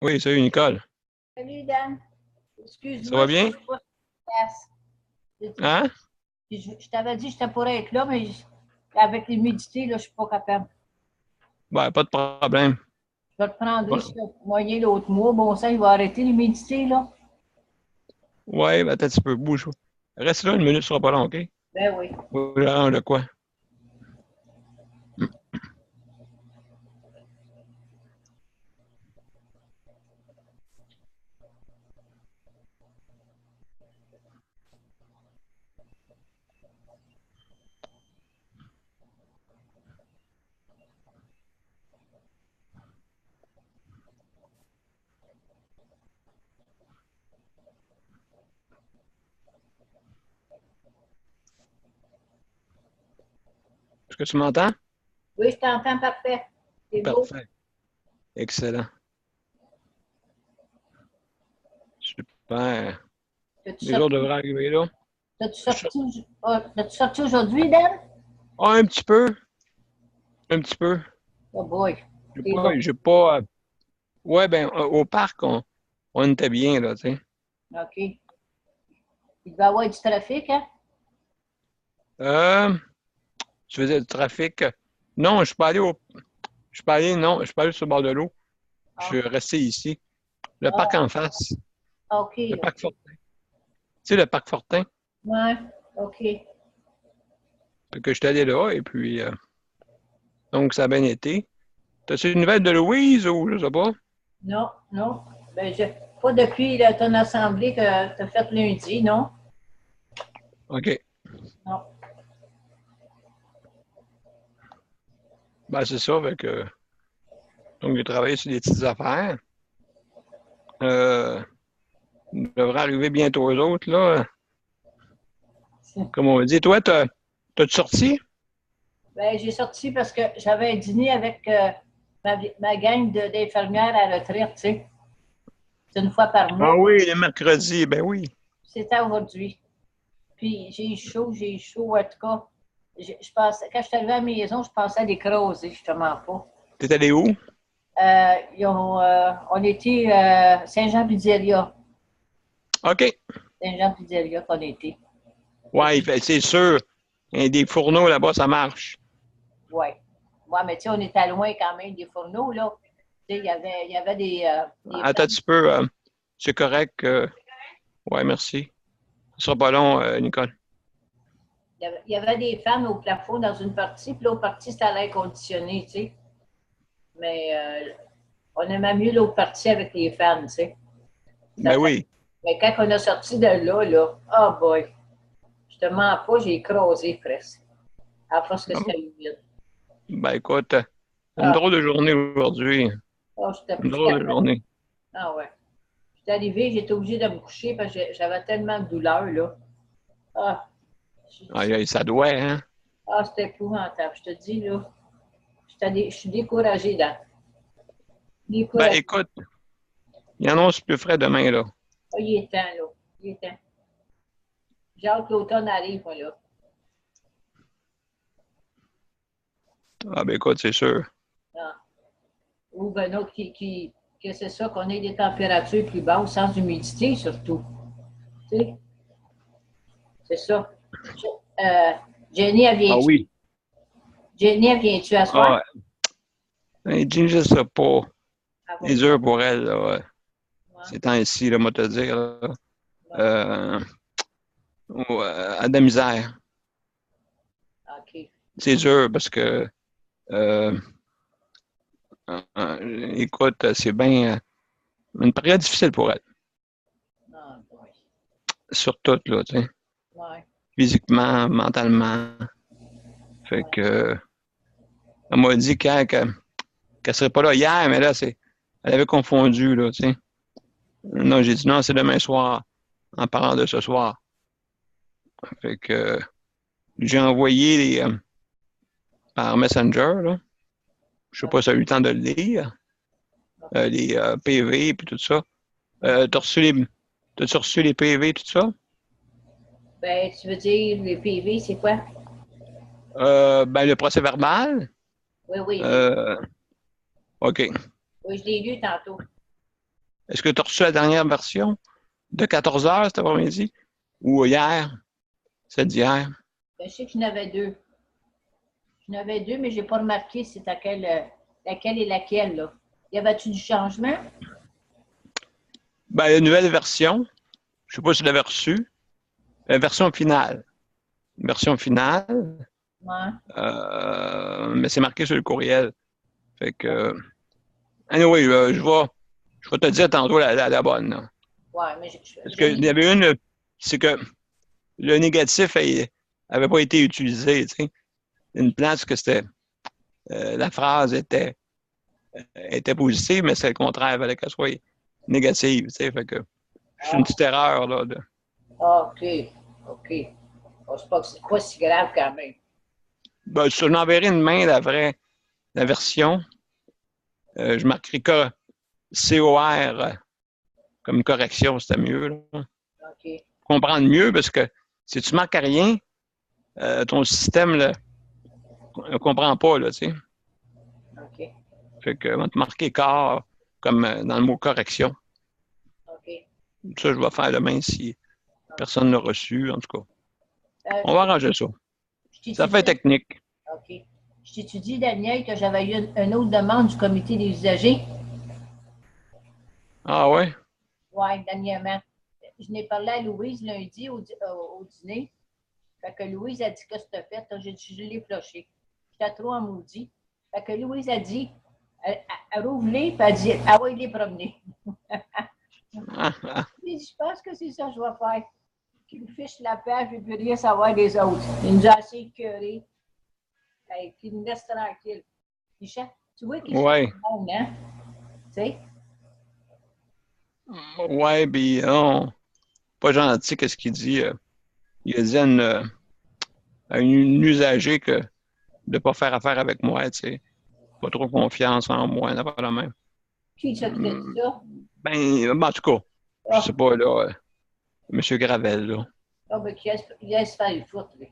Oui, salut Nicole. Salut Dan. Ça Excuse-moi, va je bien? suis pas sur place. Hein? Je t'avais dit que j'étais pour être là, mais avec l'humidité, là, je suis pas capable. Ben, pas de problème. Je vais te prendre Ouais, ici le moyen l'autre mois. Bon sang, il va arrêter l'humidité, là. ouais, ben, attends un petit peu, bouge. Reste là, une minute, ce sera pas long, OK? Ben oui. Oui, de quoi? Est-ce que tu m'entends? Oui, je t'entends parfait. C'est beau. Parfait. Excellent. Super. T'as-tu Les autres sorti, devraient arriver là. t'as-tu Je sors- sorti, t'as-tu sorti aujourd'hui, Dan? Ah, un petit peu. Un petit peu. Oh boy. J'ai C'est pas, bon. j'ai pas. Ouais, ben, au parc, on était bien, là, tu sais. OK. Il va y avoir du trafic, hein? Euh, tu faisais du trafic? Non, je suis pas allé Je suis pas allé, non, je suis pas allé sur le bord de l'eau. Je suis Ah, resté ici. Le parc ah, en face. OK, Le parc OK. Fortin. Tu sais, le parc Fortin. Ouais, OK. Fait que je suis allé là, et puis, donc, ça a bien été. T'as-tu une nouvelle de Louise ou je sais pas? Non, non. Ben, pas depuis ton assemblée que tu as faite lundi, non? OK. Non. Ben, c'est ça. Fait que, donc, j'ai travaillé sur des petites affaires. Euh, il devrait arriver bientôt aux autres, là. Comme on dit. Toi, t'as-tu sorti? Ben, j'ai sorti parce que j'avais un dîner avec ma gang d'infirmières à retraite, tu sais. C'est une fois par Ah mois. oui, le mercredi, ben oui. C'était aujourd'hui. Puis j'ai eu chaud, en tout cas. Je pensais, quand je suis arrivée à la maison, je pensais à l'écraser, justement pas. T'es allé où? On était Saint-Jean-Pizzeria. OK. Saint-Jean-Pizzeria qu'on était. Fait que, Ouais, c'est sûr. Il y a des fourneaux là-bas, ça marche. ouais. Ouais, mais tu sais, on était loin quand même des fourneaux, là. Tu sais, il y avait des Attends un femmes. petit peu. C'est correct. Ouais, merci. Ce sera pas long, Nicole. Il y avait des fans au plafond dans une partie, puis l'autre partie, c'était à l'air conditionné, tu sais. Mais on aimait mieux l'autre partie avec les fans, tu sais. Ben Fait- oui. Mais quand on a sorti de là, oh boy, je te mens pas, j'ai écrasé presque. À force que c'était humide. Ben écoute, une Ah, drôle de journée aujourd'hui. oh, j'étais Une plus drôle de capable. journée. Ah ouais. J'étais arrivée, j'étais obligée de me coucher parce que j'avais tellement de douleur, là. Ah, Aïe, aïe, ça doit, hein? c'était épouvantable. Je te dis, là, je suis découragée, là. Ben Découragée. écoute, il annonce plus frais demain, là. Ah, il est temps, là. Il est temps. J'ai hâte que l'automne arrive, moi, là. Ah ben écoute, c'est sûr. Ah. Ou ben non, que c'est ça, qu'on ait des températures plus basses, sans humidité, surtout. Tu sais, c'est ça. Euh, Jenny, elle Ah vient-tu? oui. Jenny, elle vient-tu à soir? Ah, ben, Jean, je sais pas. Elle va C'est venir. dur pour elle, là. Ouais. Ouais. Ces temps-ci, là, moi te dire, là. Bon, Euh, à de la misère. OK. C'est dur parce que, euh, écoute, c'est bien une période difficile pour elle. Ah, boy. Sur tout, là, tu sais. Ouais, Physiquement, mentalement. Fait ouais. que, elle m'a dit qu'elle serait pas là hier, mais là, elle avait confondu, là, tu sais. Non, j'ai dit non, c'est demain soir, en parlant de ce soir. Fait que, j'ai envoyé par Messenger, là. Je sais OK. pas si tu as eu le temps de le lire, OK. les PV et tout ça. T'as-tu reçu les PV, tout ça? Ben, tu veux dire, les PV, c'est quoi? Ben, le procès verbal. Oui, oui, Euh, OK. oui, je l'ai lu tantôt. Est-ce que tu as reçu la dernière version de 14 heures cet après-midi? Ou hier? C'est d'hier? Ben, je sais que j'en avais deux. J'en avais deux, mais je n'ai pas remarqué c'est laquelle et laquelle, là. Y avait-tu du changement? Ben, il y a une nouvelle version. Je ne sais pas si tu l'avais reçue. La version finale. Version finale. Ouais. Mais c'est marqué sur le courriel. Fait que. Anyway, je vais te dire tantôt la bonne. Là. Ouais, mais Parce qu'il y avait une, c'est que le négatif n'avait pas été utilisé. Tu sais. Une place que c'était. La phrase était positive, mais c'est le contraire. Il fallait qu'elle soit négative. Tu sais. Fait que c'est une petite erreur. Là, OK. OK. Bon, c'est pas si grave quand même. Ben, je l'enverrai demain, la version. Je marquerai COR comme correction, c'était mieux. Là. OK. Comprendre mieux, parce que si tu marques à rien, ton système ne comprend pas, là, tu sais. OK. Fait que, on va te marquer corps comme dans le mot correction. OK. Ça, je vais faire demain si personne ne l'a reçu, en tout cas. On Je va arranger ça. Ça fait technique. OK. Je t'étudie, Daniel, que j'avais eu une autre demande du comité des usagers. Ah ouais? Oui, dernièrement. Je n'ai parlé à Louise lundi au dîner. Fait que Louise a dit que c'était fait. J'ai dit, je l'ai flushé. J'étais trop en maudit. Fait que Louise a dit, elle rouvre-les, puis elle dit, ah ouais, il est promené. J'ai dit, je pense que c'est ça que je vais faire. Qu'il me fiche la paix, je ne veux plus rien savoir des autres. Il nous a assez écœurés. Qu'il nous laisse tranquille. Tu vois qu'il Ouais. chante bon, hein? Tu sais? Ouais, puis non, pas gentil, qu'est-ce qu'il dit? Il a dit à une usagée que de ne pas faire affaire avec moi, tu sais. Pas trop confiance en moi, n'a pas la même. Qui t'a dit ça? Ben, en tout cas, je sais pas, là, M. Gravel, là. Ah, ben, qui laisse faire le foot, lui.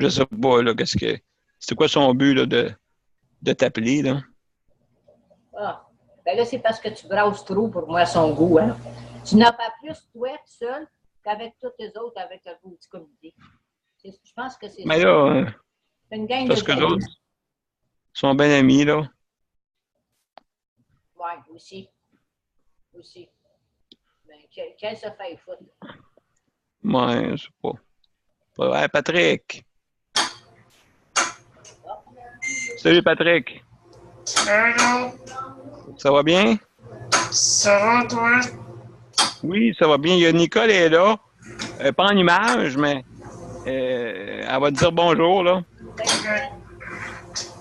Je sais pas, là, c'était quoi son but, là, de t'appeler, là? Ah, ben là, c'est parce que tu brasses trop pour moi, son goût, hein? Tu n'as pas plus, toi, seul, qu'avec tous les autres, avec le petit comité. Je pense que c'est Mais ça. là, C'est une gang parce de que les amis. autres sont bien amis, là. Oui, aussi. Aussi. Ben, qu'elle se fait foot. Ouais, je sais pas. Ouais, Patrick. Salut, Patrick. Allô? Ça va bien? Ça va, toi? Oui, ça va bien. Il y a Nicole, elle est là. Pas en image, mais elle va te dire bonjour, là.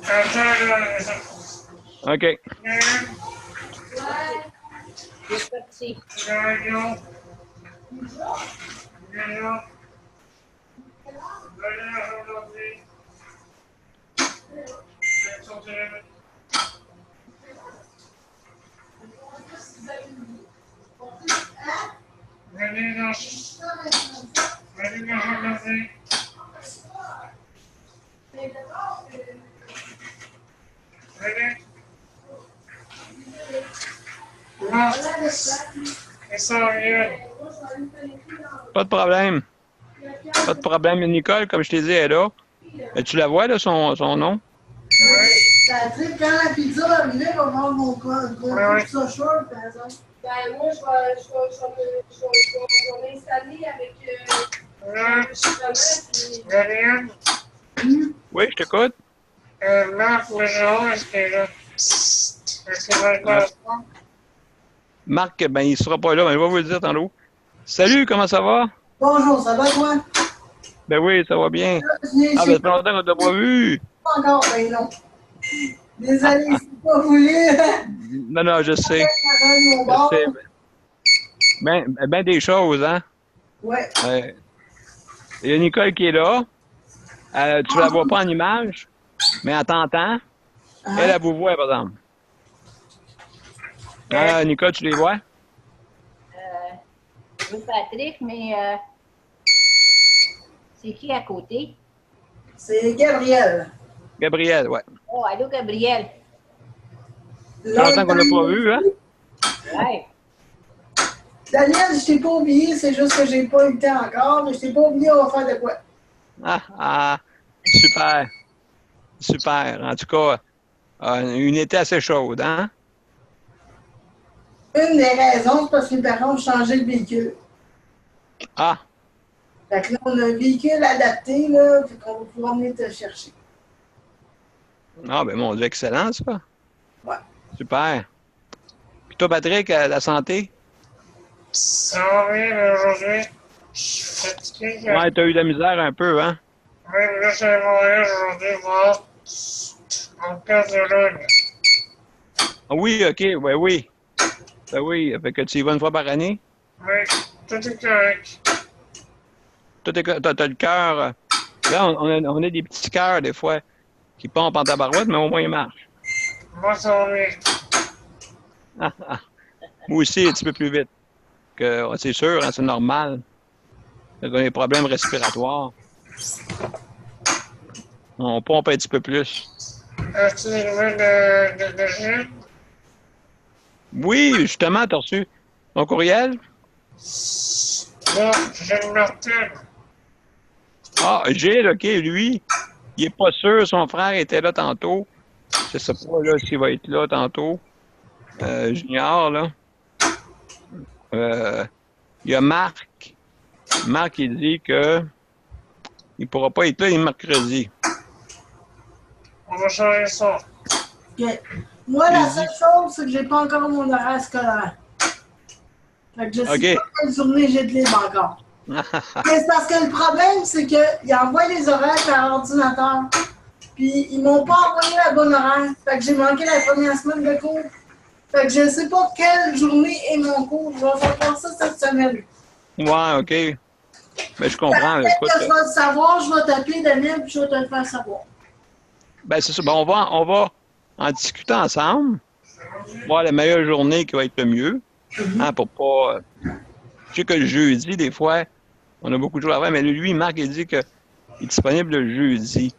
Attends, là. OK. C'est parti. Allô? Allô? Aujourd'hui. Venez dans aujourd'hui. Venez. Là. Et ça vient. Pas de problème. Pas de problème. Nicole, comme je t'ai dit, elle est là. Tu la vois, là, son nom? Ça dit quand la pizza va arriver, on va voir mon code. Ouais. Ça short, par exemple. Ben, moi, je vais m'installer avec l'enregistrement. Venez. Oui, je t'écoute. Marc Lejean, est-ce que va être là? Marc, ben, il sera pas là, mais je vais vous le dire tantôt. Salut, comment ça va? Bonjour, ça va toi? Ben oui, ça va bien. Viens Ah, ben, ici. ça fait longtemps qu'on t'a pas vu. Pas encore, ben non. Désolé, c'est pas voulu. Non, non, je sais. Mon Je bord. sais. Ben des choses, hein? Ouais. Il y a Nicole qui est là. Tu la vois pas en image, mais elle t'entend. Elle vous voit, par exemple. Ah, Nicole, tu les vois? Oui, Patrick, mais c'est qui à côté? C'est Gabriel. Gabriel, ouais. Oh, allô, Gabriel. Ça fait longtemps qu'on l'a pas vu, hein? Ouais. Daniel, je t'ai pas oublié, c'est juste que j'ai pas eu le temps encore, mais je t'ai pas oublié, on va faire de quoi? Super. Super. En tout cas, une été assez chaude, hein? Une des raisons, c'est parce que mes parents ont changé de véhicule. Ah, Fait que là, on a un véhicule adapté, là, fait qu'on va pouvoir venir te chercher. ah ben mon Dieu, excellent, ça. Ouais. Super. Puis toi, Patrick, la santé? Ça va bien, mais aujourd'hui, je suis fatigué. Ouais, t'as eu de la misère un peu, hein? Même là, j'ai voyage aujourd'hui voir mon cardiologue. Ah oui, OK, ben oui. Ben oui, fait que tu y vas une fois par année. Oui, tout est correct. T'as le cœur. Là, on a des petits cœurs, des fois, qui pompent en tabarouette, mais au moins ils marchent. Moi, ça va bien. Moi aussi, un petit peu plus vite. C'est sûr, hein, c'est normal. On a des problèmes respiratoires. On pompe un petit peu plus. As-tu des nouvelles de Gilles? Oui, justement, t'as reçu ton courriel? Non, Gilles Martin. Ah, Gilles, OK, lui, il est pas sûr. Son frère était là tantôt. Je sais pas là s'il va être là tantôt. Junior, là. Il y a Marc. Marc, il dit que il pourra pas être là le mercredi. On va changer ça. OK. Moi, la seule chose, c'est que j'ai pas encore mon horaire scolaire. Fait que je sais pas quelle journée j'ai de libre encore. Mais c'est parce que le problème, c'est qu'ils envoient les horaires par ordinateur. Puis ils m'ont pas envoyé la bonne horaire. Fait que j'ai manqué la première semaine de cours. Fait que je sais pas quelle journée est mon cours. Je vais faire ça cette semaine. Ouais, OK. Mais je comprends. Peut-être Écoute, que je vais le savoir, je vais t'appeler Daniel puis je vais te le faire savoir. ben c'est ça. Ben, on va en discuter ensemble. Voir la meilleure journée qui va être le mieux. Hein, pour pas. Je sais que le jeudi, des fois, on a beaucoup de jours à faire, mais lui, Marc, il dit qu'il est disponible le jeudi.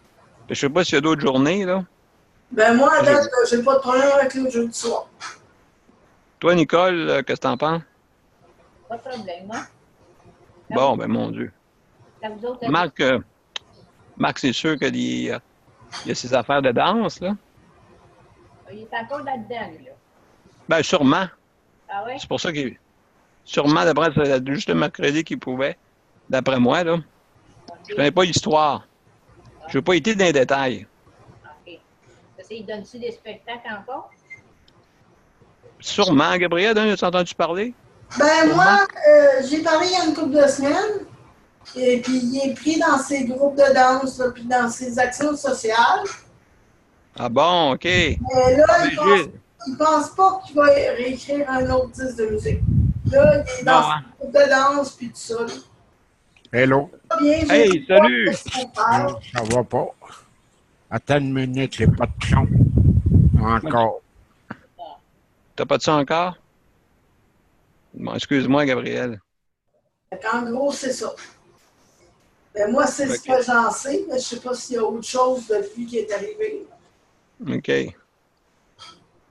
Je sais pas s'il y a d'autres journées, là. Ben moi, à date, j'ai pas de problème avec le jeudi soir. Toi, Nicole, qu'est-ce que t'en penses? Pas de problème, hein? Bon, ben mon Dieu. Là, vous autres, Marc, c'est sûr qu'il y a ses affaires de danse, là. il est encore là-dedans, lui, là. Ben, sûrement. Ah oui? C'est pour ça qu'il. Sûrement, d'après, c'est juste le mercredi qu'il pouvait. D'après moi, là. Je connais pas l'histoire. Je veux pas été dans les détails. OK. Il donne-tu des spectacles encore? Sûrement, Gabriel, hein, as-tu entendu parler? Ben moi, j'ai parlé il y a une couple de semaines. Et puis il est pris dans ses groupes de danse, là, puis dans ses actions sociales. Ah bon, OK. Mais là, Ben, il pense pas qu'il va réécrire un autre disque de musique. Là, il est dans ses groupes de danse, puis tout ça. Là. Hello. Bien, hey, salut! Non, ça va pas. Attends une minute, j'ai pas de son. Encore. T'as pas de ça encore? Bon, excuse-moi, Gabriel. En gros, c'est ça. Ben moi, c'est ce que j'en sais, mais je sais pas s'il y a autre chose depuis qui est arrivé. OK.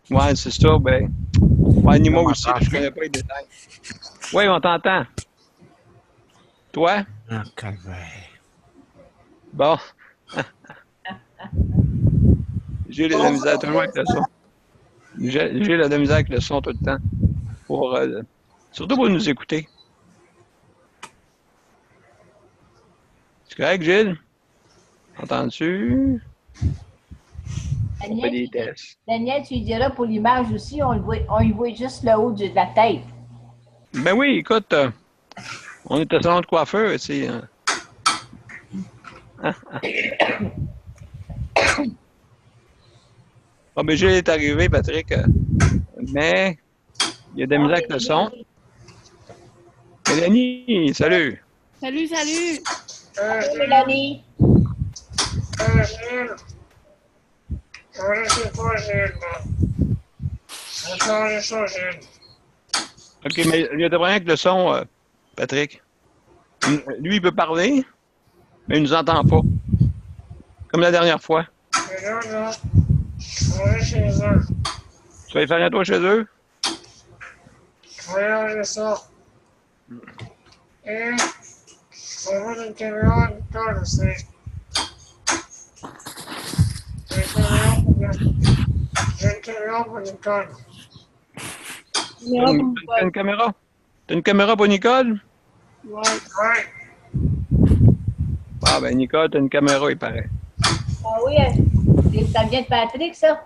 Ouais, c'est ça, ben. Ouais, ni moi aussi, je connais pas les détails. Oui, on t'entend. Toi? Un calvaire. Bon. J'ai de la misère toujours avec le son. J'ai de la misère avec le son tout le temps. Surtout pour nous écouter. C'est correct, Gilles? Entends-tu? Daniel, tu lui diras pour l'image aussi, on y voit juste le haut de la tête. Ben oui, écoute, on est au salon de coiffeur ici. Ah, ben Gilles est arrivé, Patrick. Mais il y a de la misère avec le son. Mélanie, salut! Salut, salut! Salut, Mélanie! Gilles. Je sais pas, Gilles. On va changer ça, Gilles. OK, mais il y a de problème avec le son, Patrick. Lui, il peut parler, mais il nous entend pas. Comme la dernière fois. Mais là, je vais aller chez eux. Tu vas y faire un tour chez eux? Je vais aller ça. Et on voit une caméra à Nicole aussi. J'ai une caméra pour Nicole. T'as une caméra? T'as une caméra pour Nicole? Ouais. Ouais. Ah, ben Nicole, t'as une caméra, il paraît. Ah oui, ça vient de Patrick, ça?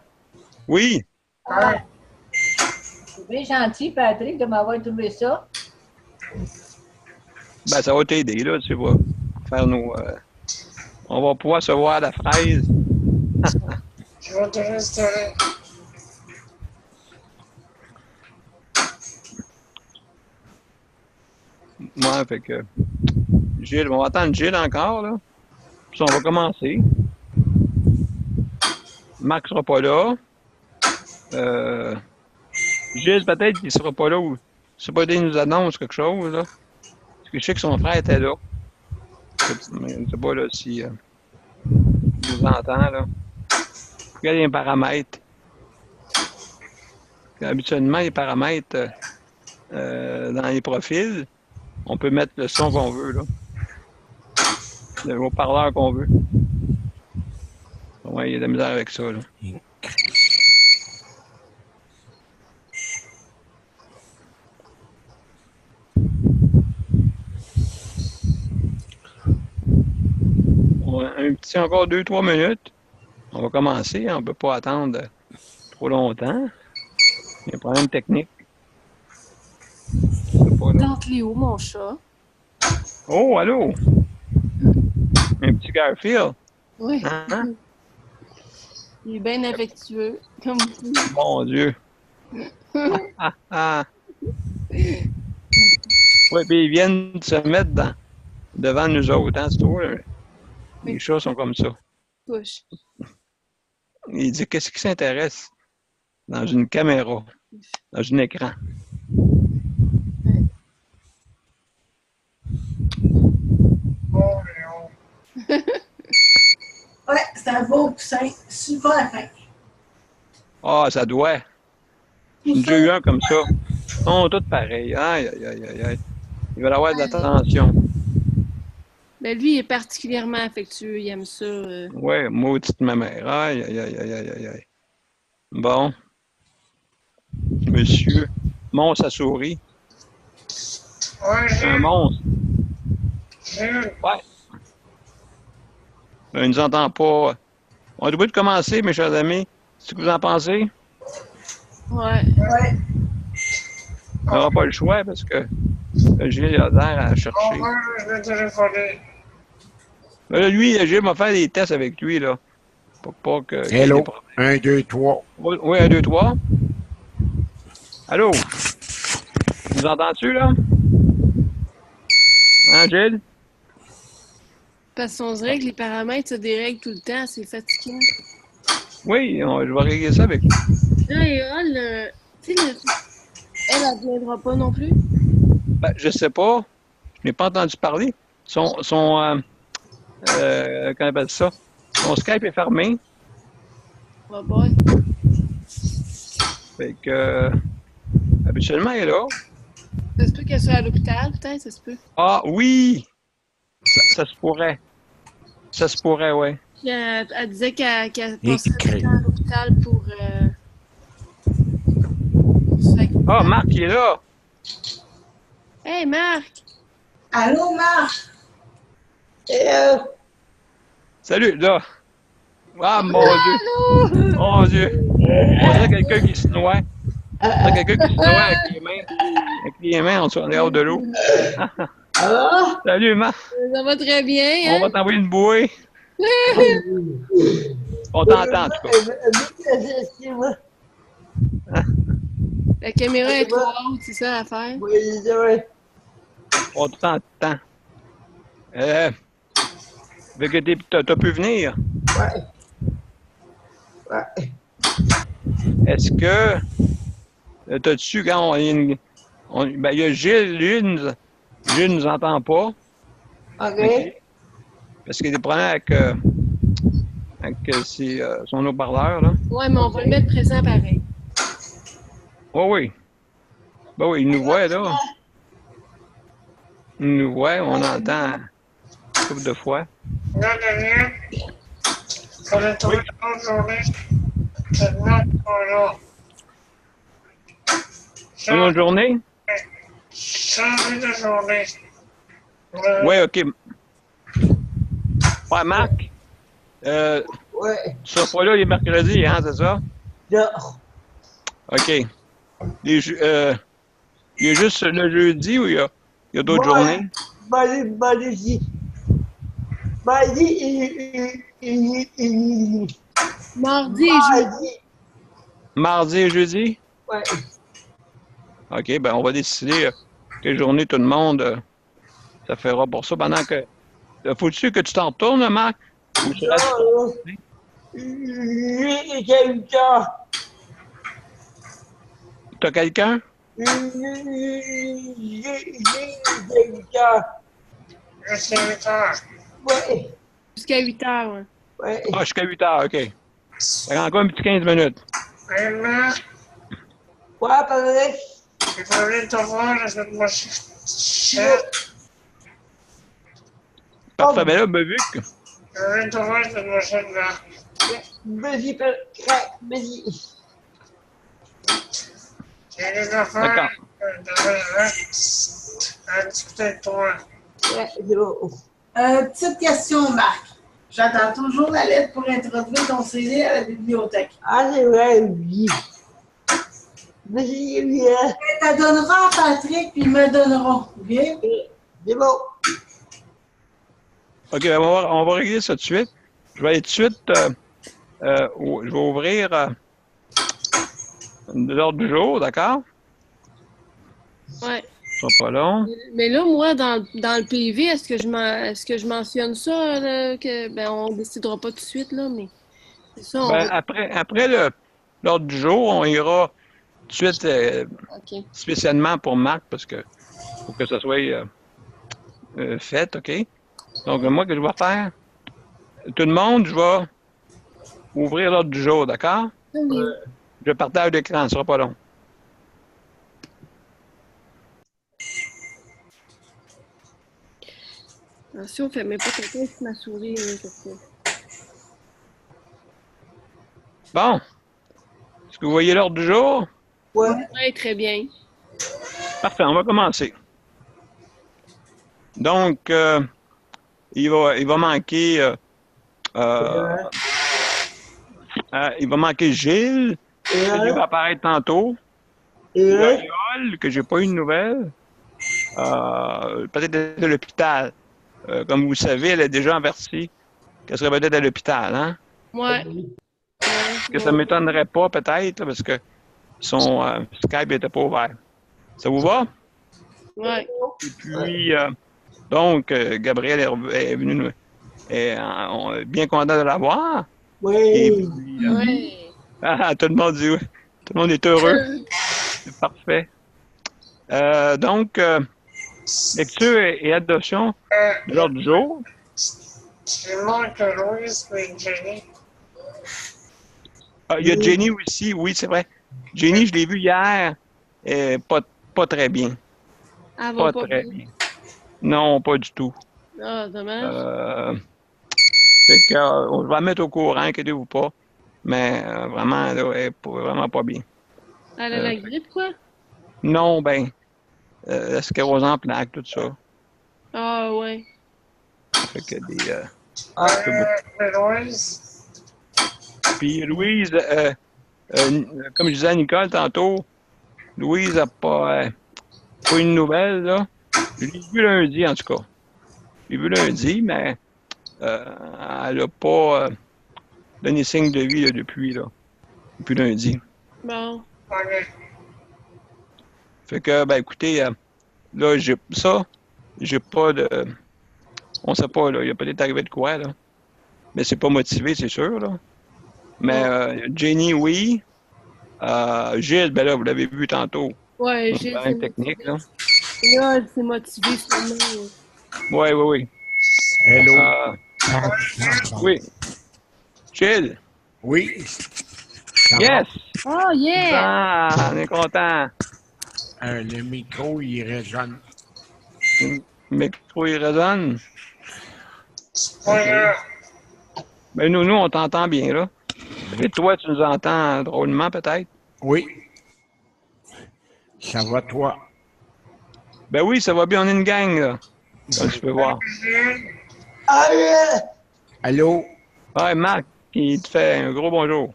Oui. Ah, c'est bien gentil, Patrick, de m'avoir trouvé ça. Ben, ça va t'aider, là, tu vas faire nos... on va pouvoir se voir à la fraise. Je vais te restaurer. Ouais, fait que... Gilles, on va attendre Gilles encore, là. Puis on va commencer. Marc sera pas là. Gilles, peut-être qu'il sera pas là ou... C'est pas qu'il nous annonce quelque chose, là. Parce que je sais que son frère était là. Mais je ne sais pas, là, si... il nous entend, là. Regarde les paramètres. Habituellement, les paramètres dans les profils, on peut mettre le son qu'on veut, là. Le haut-parleur qu'on veut. Ouais, il y a de la misère avec ça, là. Un petit encore 2-3 minutes. On va commencer. On ne peut pas attendre trop longtemps. Il y a un problème technique. Tante Léo, mon chat. Oh, allô? Un petit Garfield. Oui. Hein? Il est bien affectueux, comme vous. Mon Dieu. Ah, ah. Oui, puis ils viennent se mettre devant nous autres. Hein, c'est tout, là. Les chats sont comme ça. Couche. Il dit qu'est-ce qui s'intéresse dans une caméra, dans un écran. Bon, Léon. Ouais, c'est un beau coussin. Super fin. Ah, ça doit. J'ai déjà eu un comme ça. Ils sont tous pareils. Aïe, aïe, aïe, aïe, aïe. Il va avoir de l'attention. Ben, lui, il est particulièrement affectueux. Il aime ça. Ouais, maudite ma mère. Aïe, aïe, aïe, aïe, aïe, aïe, aïe. Bon. Monsieur. Monstre à souris. Ouais, C'est un monstre. Gilles. Ouais. Il ne nous entend pas. On est obligé de commencer, mes chers amis. Qu'est-ce que vous en pensez? Ouais. Ouais. On n'aura pas le choix parce que Gilles a l'air à chercher. Oh, ouais, je vais téléphoner. Mais là, lui, Gilles m'a fait des tests avec lui, là. Pour pas que. qu'il y ait Hello. des problèmes. 1, 2, 3. Oui, 1, 2, 3. Allô? Nous entends-tu, là? Hein, Gilles? Parce qu'on dirait que les paramètres se dérèglent tout le temps. C'est fatigant. Oui, je vais régler ça avec lui. Là, et elle, tu sais, elle ne viendra pas non plus. Ben, je sais pas. Je n'ai pas entendu parler. Comment on appelle ça? Son Skype est fermé. Oh boy. Fait que, habituellement, elle est là. Ça se peut qu'elle soit à l'hôpital, peut-être, ça se peut. Ah, oui! Ça se pourrait. Ça se pourrait, oui. Puis elle disait qu'elle passait Écrit. du temps à l'hôpital pour se faire- Ah, Marc, il est là. Hey, Marc! Allô, Marc? Salut, là. Ah, mon Dieu. Mon Dieu. On dirait quelqu'un qui se noie. On dirait quelqu'un qui se noie avec les mains en dehors de l'eau. Salut, Marc. Ça va très bien, On hein? va t'envoyer une bouée. On t'entend, en tout cas. La caméra est trop haute, c'est ça l'affaire? On t'entend. Fait que t'as pu venir? Ouais. Est-ce que t'as-tu quand ben, il y a Gilles, Gilles nous entend pas. OK. Parce qu'il y a des problèmes avec son haut-parleur, là. Ouais, mais on va le mettre présent pareil. Oh oui. Ben oui, il nous voit, là. Ouais, on entend une couple de fois. Là, Daniel, pour les 3 autres journées, tellement qu'on a. Une autre journée? Changer de journée. Oui, OK. Ouais, Marc, Ouais. tu seras pas là les mercredis, hein, c'est ça? Non. OK. Il y a juste le jeudi ou il y a d'autres journées? Mardi. Mardi et Mardi et jeudi. Mardi et jeudi? Ouais. OK, ben on va décider quelle journée tout le monde ça fera pour ça. Pendant que. Faut-tu que tu t'en retournes, Marc? Ou tu restes? J'ai quelqu'un. T'as quelqu'un? J'ai quelqu'un. Jusqu'à 8 heures. Ouais. Jusqu'à 8 heures, ouais. Ouais. Ah, jusqu'à 8 heures, OK. Ça encore un petit 15 minutes. Maintenant, Ouais, pareil. il faut venir te voir la semaine prochaine. Parfait, ben là, ben, vu que. Je vais venir te voir la semaine prochaine, là. Vas-y, vas-y. J'ai des affaires à discuter avec toi. Ouais, c'est bon. Petite question, Marc. J'attends toujours la lettre pour introduire ton CD à la bibliothèque. Ah, c'est vrai, oui. Vas-y, viens. Tu la donneras à Patrick, puis ils me donneront. OK? C'est bon. OK, ben, on va régler ça tout de suite. Je vais aller tout de suite. Je vais ouvrir l'ordre du jour, d'accord? Ouais. Ce sera pas long. Mais là, moi, dans le PV, est-ce que je mentionne ça, là, que ben on décidera pas tout de suite, là, mais c'est ça, on Ben, va... après l'ordre du jour, on ira tout de suite OK. spécialement pour Marc parce que faut que ça soit fait, OK? Donc, moi, que je vais faire, tout le monde, je vais ouvrir l'ordre du jour, d'accord? Oui. Je partage l'écran, ce sera pas long. Attention, fais mais pas quelqu'un avec ma souris, là, parce que... Bon. Est-ce que vous voyez l'ordre du jour? Ouais. Ouais, très bien. Parfait, on va commencer. Donc, il va manquer il va manquer Gilles, qui va apparaître tantôt. Yol, que j'ai pas eu de nouvelles. Peut-être à l'hôpital. Comme vous le savez, elle est déjà avertie qu'elle serait peut-être à l'hôpital, hein? Ouais. Que ça ne m'étonnerait pas, peut-être, là, parce que son Skype n'était pas ouvert. Ça vous va? Ouais. Et puis, donc, Gabriel est venu on est bien content de la voir. Oui. Et puis, Ouais. tout le monde dit oui. Tout le monde est heureux. C'est parfait. Donc, lecture et adoption de l'ordre du jour. Il manque Louise et Jenny. Il y a Jenny aussi, oui, c'est vrai. Jenny, je l'ai vue hier. Pas très bien. Ah, va Pas très bien. Non, pas du tout. Ah, dommage. Fait que, on va la mettre au courant, inquiétez-vous pas. Mais vraiment, là, elle est vraiment pas bien. Elle a la grippe, quoi? Non, ben, la sclérose en plaques, tout ça. Ah, ouais. Fait que des... Louise. Puis Louise, comme je disais à Nicole tantôt, Louise n'a pas une nouvelle, là. Je l'ai vu lundi, en tout cas. Je l'ai vu lundi, mais elle n'a pas donné signe de vie là, depuis lundi. Bon. OK. Fait que, ben écoutez, là, j'ai pas de... On sait pas, là, il y a peut-être arrivé de quoi, là. Mais c'est pas motivé, c'est sûr, là. Mais Jenny, oui. Gilles, ben là, vous l'avez vu tantôt. Ouais, C'est j'ai quand même technique, là. Là, c'est motivé, sûrement. Oui. Hello. Oui. Gilles. Oui. Ça Yes! Oh, yeah! Ah, on est content. va? Le micro, il résonne. Le micro, il résonne. Spoiler. Ben, nous, on t'entend bien, là. Et toi, tu nous entends drôlement, peut-être? Oui. Ça va, toi? Ben oui, ça va bien, on est une gang, là. Comme tu peux voir. Allez! Allô? Ouais, Marc, il te fait un gros bonjour.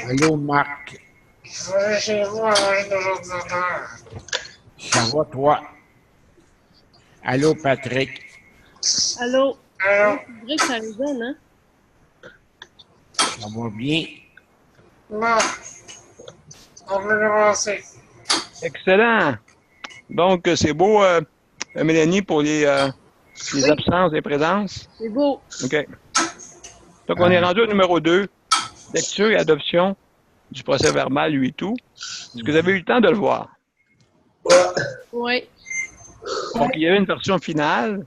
Allô, Marc? Je vais chez vous avec de l'ordinateur. Ça va, toi? Allô, Patrick? Allô? Alors, C'est vrai que ça résonne, hein? Ça va bien? non. On peut commencer. Excellent. Donc, c'est beau, Mélanie, pour les absences et présences. C'est beau. OK. Donc, on est rendu au numéro 2, lecture et adoption du procès verbal, lui et tout. Est-ce que vous avez eu le temps de le voir? Oui. Donc, il y avait une version finale.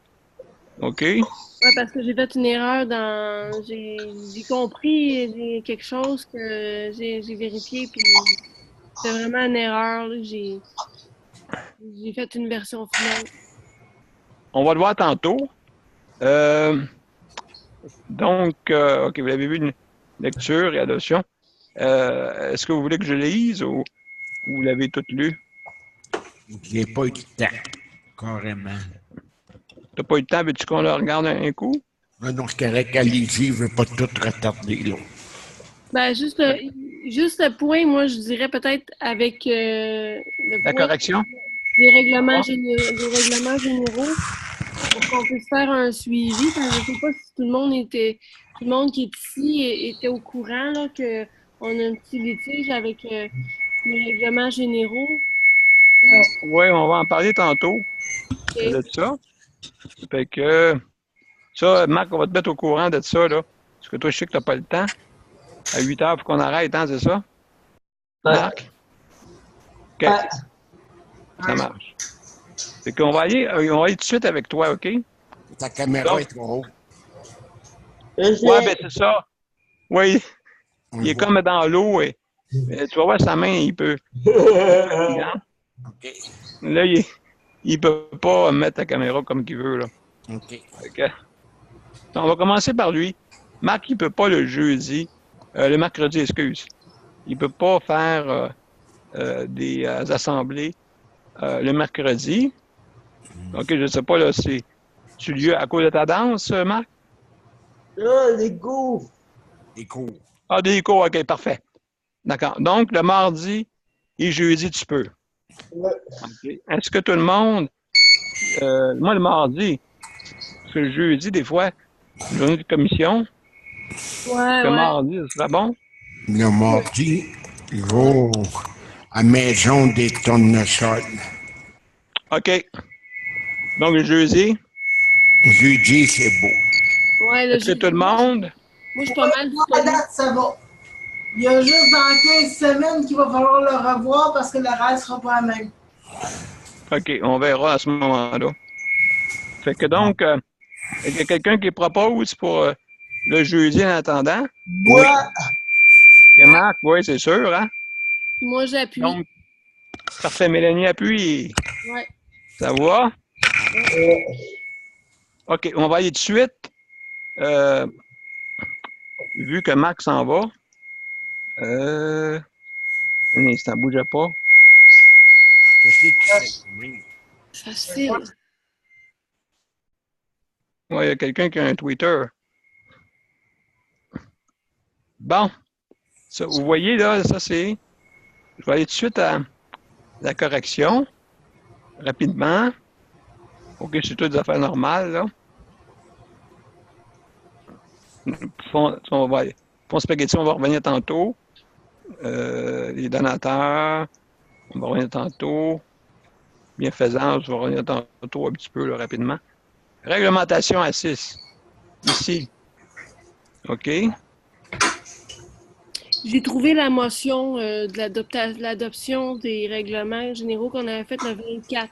OK. Ouais, parce que j'ai fait une erreur dans. J'ai compris quelque chose que j'ai vérifié, puis c'est vraiment une erreur. Là. J'ai fait une version finale. On va le voir tantôt. Donc, OK, vous l'avez vu, une lecture et adoption. Est-ce que vous voulez que je lise ou vous l'avez tout lu? Je n'ai pas eu de temps, carrément. T'as pas eu le temps, veux-tu qu'on le regarde un coup? Non, c'est correct, allez-y, je ne veux pas tout retarder, là. Ben, juste le point, moi, je dirais peut-être avec le La point correction? des règlements généraux, pour qu'on puisse faire un suivi. Parce que je ne sais pas si tout le monde qui est ici était au courant là, qu'on a un petit litige avec les règlements généraux. Oui, on va en parler tantôt Et de ça. Fait que ça, Marc, on va te mettre au courant de ça, là. Parce que toi, je sais que tu n'as pas le temps. À 8 heures, il faut qu'on arrête, hein, c'est ça? Marc? OK. Ça marche. Fait qu'on va aller tout de suite avec toi, OK? Ta caméra Donc, est trop haute. ouais, ben c'est ça. Oui, On il est voit. comme dans l'eau. Et tu vas voir sa main, il peut. Regarde. OK. Là, il peut pas mettre la caméra comme qu'il veut, là. OK. Fait que, on va commencer par lui. Marc, il peut pas le jeudi, le mercredi, excuse. Il peut pas faire des assemblées le mercredi. OK, je sais pas, là, c'est lieu à cause de ta danse, Marc? Là, les goûts. Des cours. Ah, des cours, OK, parfait. D'accord. Donc, le mardi et jeudi, tu peux. Ouais. OK. Est-ce que tout le monde, moi, le mardi, parce que le jeudi, des fois, journée de commission, le mardi, ce sera bon? Le mardi, je vais à Maison des Tournesols. OK. Donc, le jeudi, Jeudi, c'est beau. ouais, est-ce que tout le monde? moi, je suis pas mal À disponible. date, ça va. Il y a juste dans 15 semaines qu'il va falloir le revoir parce que le reste sera pas la même. OK, on verra à ce moment-là. Fait que donc, il y a quelqu'un qui propose pour le jeudi en attendant? Moi, Et Marc, oui, c'est sûr, hein? Moi, j'appuie. Donc, parfait, Mélanie appuie. Ouais. Ça va? OK, on va aller de suite. Vu que Marc s'en va. Un instant, bougez pas. Qu'est-ce que tu fais? Oui. Facile. Ouais, il y a quelqu'un qui a un Twitter. Bon. Ça, vous voyez, là, ça c'est. Je vais aller tout de suite à la correction. Rapidement. OK, c'est toutes des affaires normales, là. Fond spaghetti, on va revenir tantôt. Les donateurs, on va revenir tantôt. Bienfaisance, je vais revenir tantôt un petit peu, là, rapidement. Réglementation à 6. Ici. OK. J'ai trouvé la motion de l'adoption des règlements généraux qu'on avait fait le 24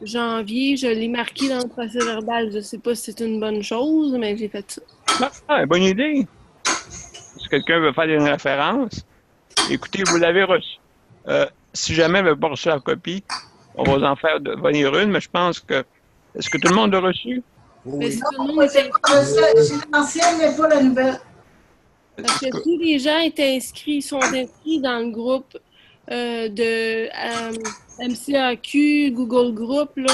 janvier. Je l'ai marqué dans le procès verbal. Je ne sais pas si c'est une bonne chose, mais j'ai fait ça. Ah, bonne idée. Si quelqu'un veut faire une référence, écoutez, vous l'avez reçu. Si jamais vous n'avez pas reçu la copie, On va en faire venir une, mais je pense que... Est-ce que tout le monde l'a reçu? Mais Oui. si tout le monde Moi, était... j'ai pas reçu. J'ai l'ancienne, mais pas la nouvelle. Parce que si les gens étaient inscrits, sont inscrits dans le groupe de MCAQ, Google Group, là,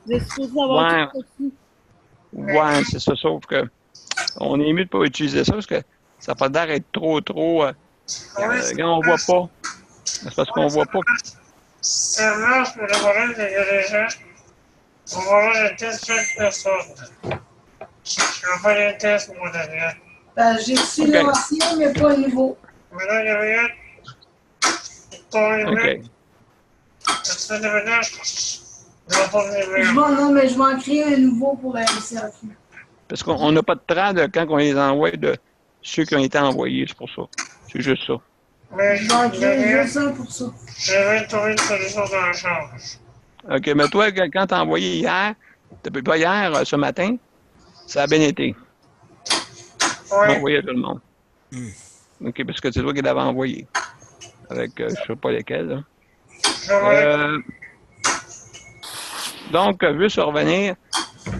vous êtes supposé avoir Ouais, tout reçu. ouais, c'est ça, sauf que on est mieux de pas utiliser ça parce que ça n'a pas l'air d'être trop. Quand on voit pas, c'est parce qu'on voit pas. Ça marche pour le problème que les gens vont voir le test chaque personne. Je vais faire les tests, moi, Daniel. Ben, j'ai reçu Ok. l'ancien, mais pas le nouveau. Mais là, il y a rien. Ton email, OK. tu fais des ménages dans ton email. Non, mais je vais en créer un nouveau pour la MCAQ. Parce qu'on n'a pas de trace de quand on les envoie de ceux qui ont été envoyés, c'est pour ça. C'est juste ça. Mais Je vais en créer Daniel, juste un pour ça. je vais trouver une solution dans la chambre. OK, mais toi, quand t'as envoyé hier, pas hier, ce matin, ça a bien été. Oui, T'as envoyé à tout le monde. OK, parce que c'est toi qui l'avais envoyé. Avec, je sais pas lesquels, là. je vais. Donc, juste revenir,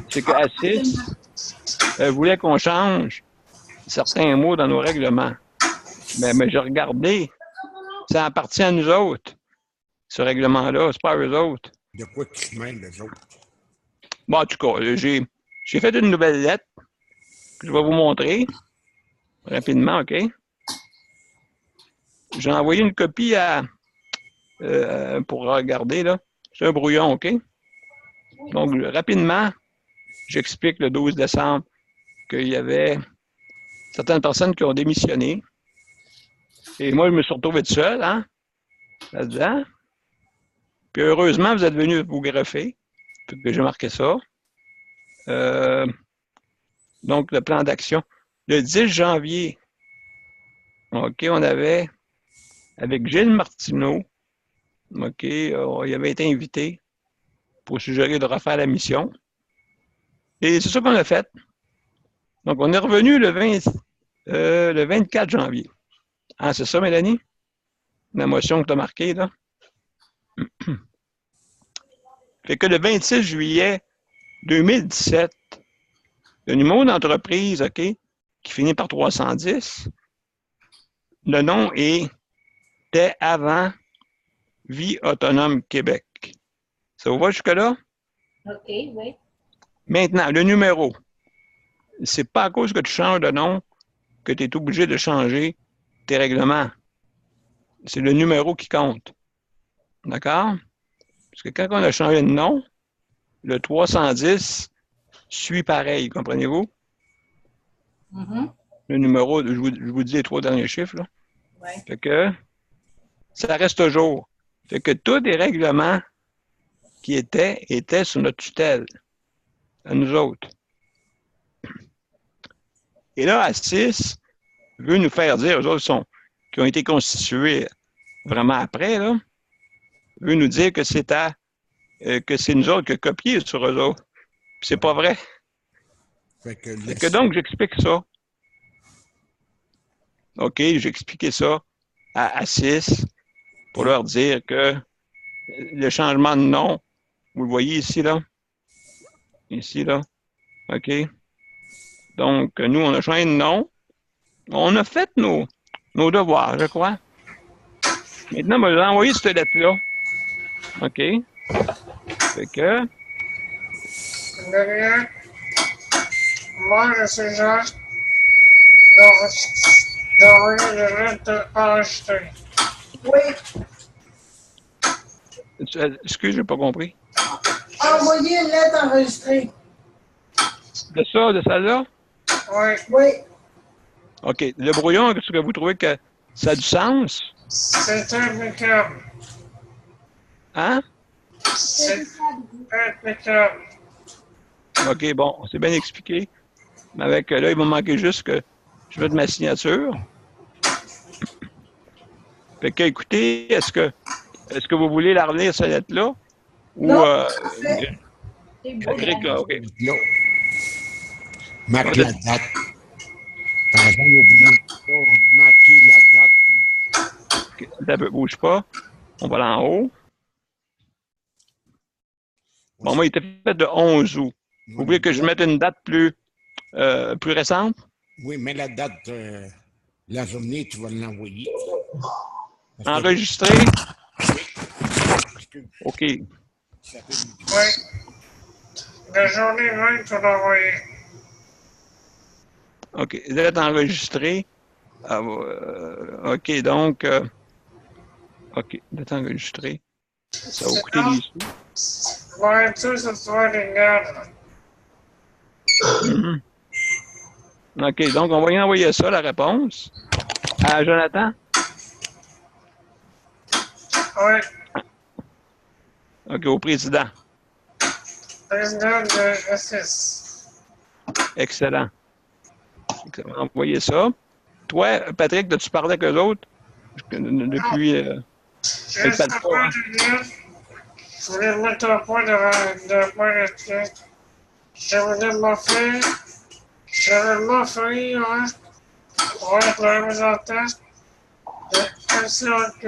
c'est que Assis voulait qu'on change certains mots dans nos règlements. Mais j'ai regardé, ça appartient à nous autres, ce règlement-là, c'est pas à eux autres. De quoi qu'ils se mêlent, les autres? Bon, en tout cas, j'ai fait une nouvelle lettre que je vais vous montrer rapidement, OK? J'ai envoyé une copie pour regarder, là. C'est un brouillon, OK? Donc, rapidement, j'explique le 12 décembre qu'il y avait certaines personnes qui ont démissionné. Et moi, je me suis retrouvé tout seul, hein, là-dedans. Puis heureusement, vous êtes venus vous greffer. Puis que j'ai marqué ça. Donc, le plan d'action. Le 10 janvier, OK, on avait, avec Gilles Martineau, OK, il avait été invité pour suggérer de refaire la mission. Et c'est ça qu'on a fait. Donc, on est revenu le 24 janvier. Ah, c'est ça, Mélanie? La motion que tu as marquée, là? Fait que le 26 juillet 2017, le numéro d'entreprise, OK, qui finit par 310, le nom était avant Vie Autonome Québec. Ça vous va jusque-là? OK, oui. Maintenant, le numéro. C'est pas à cause que tu changes de nom que tu es obligé de changer tes règlements. C'est le numéro qui compte. D'accord? Parce que quand on a changé de nom, le 310 suit pareil, comprenez-vous? Mhm. Le numéro, je vous dis les 3 derniers chiffres, là. Ouais. Fait que ça reste toujours. Fait que tous les règlements qui étaient sous notre tutelle, à nous autres. Et là, à 6, veut nous faire dire, eux autres qui ont été constitués vraiment après, là, veut nous dire que c'est nous autres qui avons copié sur eux autres. Puis c'est pas vrai. Fait que, Fait que donc, j'explique ça. OK, j'ai expliqué ça à 6 pour leur dire que le changement de nom, vous le voyez ici, là. Ici, là. OK. Donc, nous, on a changé de nom. On a fait nos devoirs, je crois. Maintenant, je vais envoyer cette lettre-là. OK. Fait que, Daniel, moi, je suggère d'envoyer les lettres enregistrées. Oui. excuse, j'ai pas compris. Envoyer une lettre enregistrée. De ça, de celle-là? Oui, Oui. OK. Le brouillon, est-ce que vous trouvez que ça a du sens? c'est impeccable. Hein? C'est impeccable. OK, bon, c'est bien expliqué. Mais avec là, il va manquer juste que je mette ma signature. Fait que, écoutez, est-ce que vous voulez la relire, cette lettre-là? Ou, Non, parfait. C'est beau. Greg, OK. là, marque la date. Par exemple, oubliez pas, marquez la date. Ça ne bouge pas. On va là en haut. Bon, moi, il était fait le 11 août. Vous voulez que je mette une date plus récente? Oui, mais la date, la journée, tu vas l'envoyer. Enregistré? OK. Oui. La journée même, tu l'as envoyé. OK. Date enregistrée. OK, donc... OK, date enregistrée. Ça va coûter des sous. Pour être sûr que ce soit légal. Mhm. OK, donc on va y envoyer ça, la réponse. À Jonathan? Oui. OK, au président. Président de S6. Excellent. On va envoyer ça. Toi, Patrick, as-tu parlé avec eux autres depuis... Je sais pas, Julien. Je voulais mettre un point de point là-dessus. Je voulais m'offrir, hein, pour être le représentant de MCAQ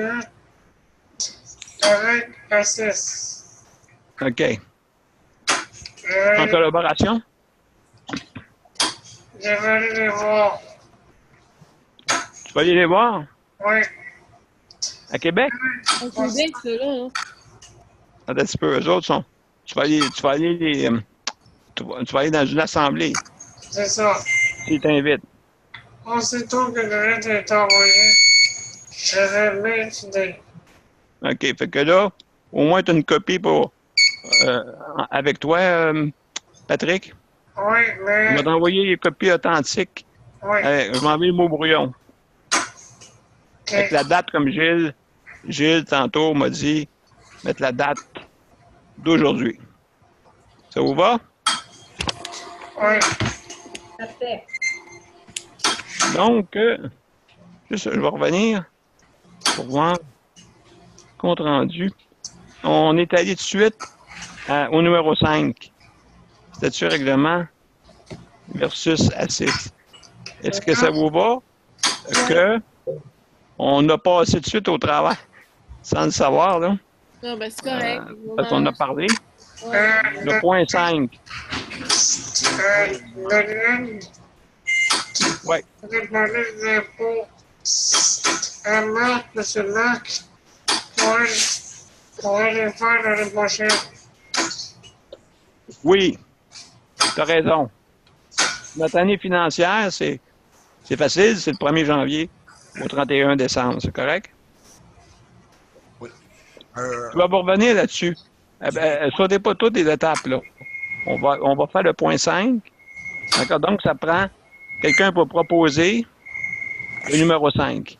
avec S6. OK. En collaboration? Je vais aller les voir. Tu vas aller les voir? Oui. À Québec? Au Québec, ça, là. Hein. Attends un petit peu. Eux autres sont... Tu vas aller dans une assemblée. C'est ça. S'ils t'invitent. Aussitôt que le lettre est envoyé, je vais m'étudier. OK. Fait que là, au moins, tu as une copie pour... avec toi, Patrick? Oui, mais... On va t'envoyer les copies authentiques. Oui. Je vais envoyer le mot brouillon. Avec la date comme Gilles. Gilles, tantôt, m'a dit mettre la date d'aujourd'hui. Ça vous va? Oui. Parfait. Donc, juste, je vais revenir pour voir compte rendu. On est allé tout de suite au numéro 5. Statut règlement versus A6. Est-ce que ça vous va que on a passé tout de suite au travail sans le savoir, là? Non, ben, c'est correct. Parce qu'on a parlé. Ouais. Le point 5. Le lien Oui. de parler des impôts à Marc, M. Marc, pour aller faire l'année prochaine. Oui. Tu as raison. Notre année financière, c'est facile, c'est le 1er janvier au 31 décembre, c'est correct? Oui. Tu vas vous revenir là-dessus. Sautez pas toutes les étapes, là. On va faire le point 5. D'accord? Donc, ça prend quelqu'un pour proposer le numéro 5.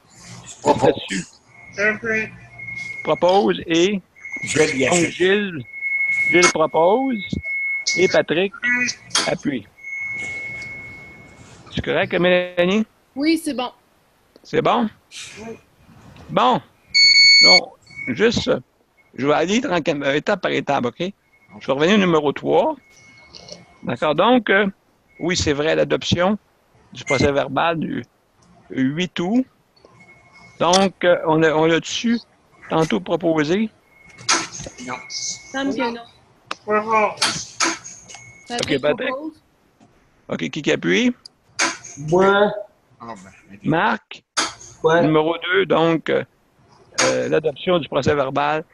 Là-dessus. Je Propose et... Gilles, Donc, Gilles propose et Patrick appuie. C'est correct, Mélanie? Oui, c'est bon. C'est bon? Bon. Donc, juste, je vais aller tranquillement, étape par étape, OK? Je vais revenir au numéro 3. D'accord? Donc, oui, c'est vrai, l'adoption du procès verbal du 8 août. Donc, on l'a dessus tantôt proposé. Non. Semble que non. vais voir. Patrick Patrick. propose. OK, qui appuie? Moi. Ah, ben, Marc. Ouais. Numéro 2, donc, l'adoption du procès verbal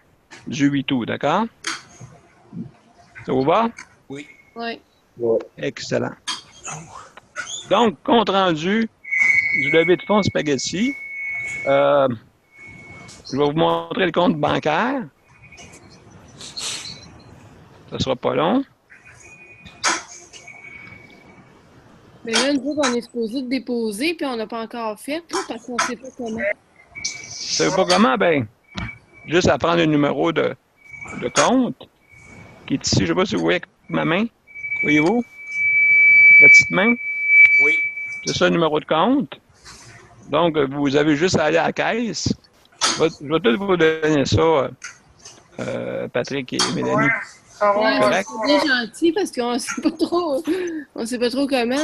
du 8 août, d'accord? Ça vous va? oui. Oui. Ouais. Excellent. Donc, compte rendu du lever de fonds spaghetti. Je vais vous montrer le compte bancaire. Ça sera pas long. Mais là, nous autres, on est supposé de déposer, puis on n'a pas encore fait, là, parce qu'on ne sait pas comment. Vous savez pas comment? Ben, juste à prendre le numéro de compte qui est ici. Je ne sais pas si vous voyez avec ma main. Voyez-vous? La petite main. Oui. C'est ça le numéro de compte. Donc, vous avez juste à aller à la caisse. Je vais tout vous donner ça, Patrick et Mélanie. Ouais, Correct. c'est bien gentil parce qu'on sait pas trop, on sait pas trop comment.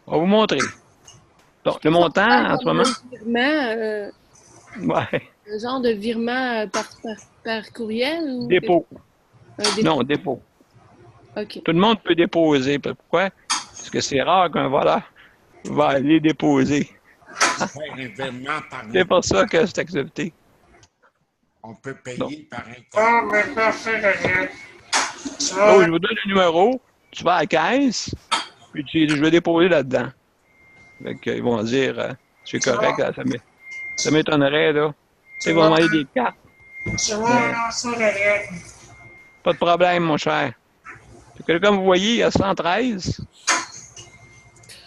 On va vous montrer. Donc, le montant en ce moment. Virement, Ouais. un genre de virement par courriel ou Dépôt. Non, dépôt. OK. Tout le monde peut déposer. Pourquoi? Parce que c'est rare qu'un voleur va aller déposer. Faire un virement par C'est pour ça que c'est accepté. On peut payer Non. par Internet. Ah, mais parfait, Daniel. Oh, je vous donne le numéro, tu vas à la caisse, puis je vais déposer là-dedans. Fait qu'ils vont dire, c'est correct, là, ça m'étonnerait, là. Tu sais, ils vont demander des cartes. Tu vois, ça, Daniel. Pas de problème, mon cher. Fait que, comme vous voyez, il y a 113.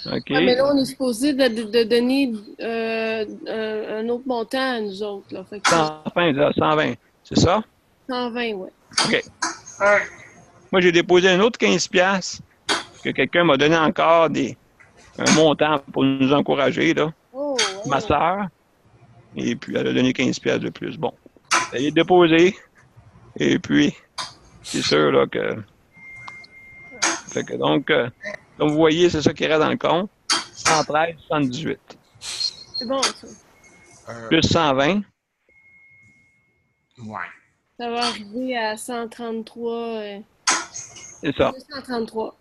OK. Ah, mais là, on est supposé de donner un autre montant à nous autres. Là. Fait que 120, là, 120. C'est ça? 120, ouais. OK. Ouais. Moi, j'ai déposé un autre 15 piastres que quelqu'un m'a donné encore un montant pour nous encourager, là. Oh, ouais. Ma sœur. Et puis, elle a donné 15 piastres de plus. Bon. Elle est déposée. Et puis, c'est sûr, là, que... Fait que donc, comme vous voyez, c'est ça qui reste dans le compte. 113, 78. C'est bon, ça. Plus 120. Ouais. Ça va arriver à 133. C'est ça. 133.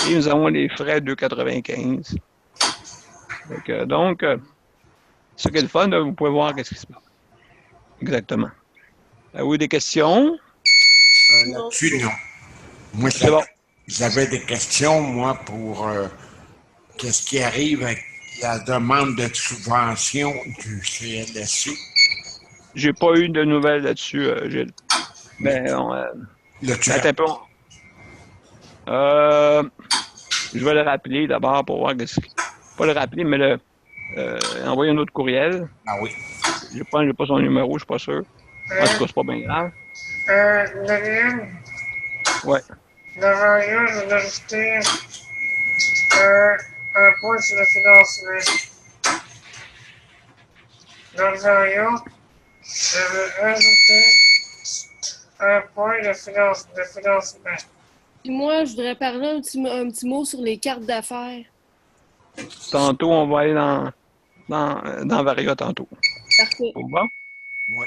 Et nous avons les frais de 2,95. Fait que, donc, ce qui est le fun, là, vous pouvez voir qu'est-ce qui se passe. Exactement. Avez-vous des questions? Là-dessus, non. Moi, C'est bon. j'avais des questions, moi, pour qu'est-ce qui arrive avec la demande de subvention du CLSC. J'ai pas eu de nouvelles là-dessus, Gilles. Mais Là-dessus, attends un peu. Je vais le rappeler d'abord pour voir qu'est-ce qui... Pas le rappeler, mais envoyer un autre courriel. ah oui. J'ai pas son numéro, je suis pas sûr. En tout cas, c'est pas bien grave. Daniel, Ouais. devrions je rajouter un point sur le financement. Devrions je rajouter un point de financement. Puis moi, je voudrais parler un petit mot sur les cartes d'affaires. Tantôt, on va aller dans Varia tantôt. Parfait. Au revoir. Oui.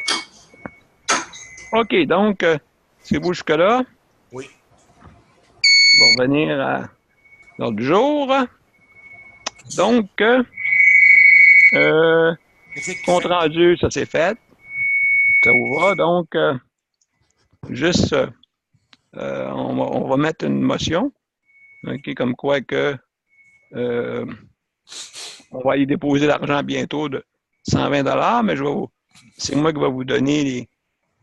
OK, donc, c'est vous jusque-là? Oui. On va revenir à l'ordre du jour. Donc, compte rendu, ça c'est fait. Ça vous va? Donc, juste, on va mettre une motion, OK, comme quoi que on va y déposer l'argent bientôt de 120 $, mais c'est moi qui vais vous donner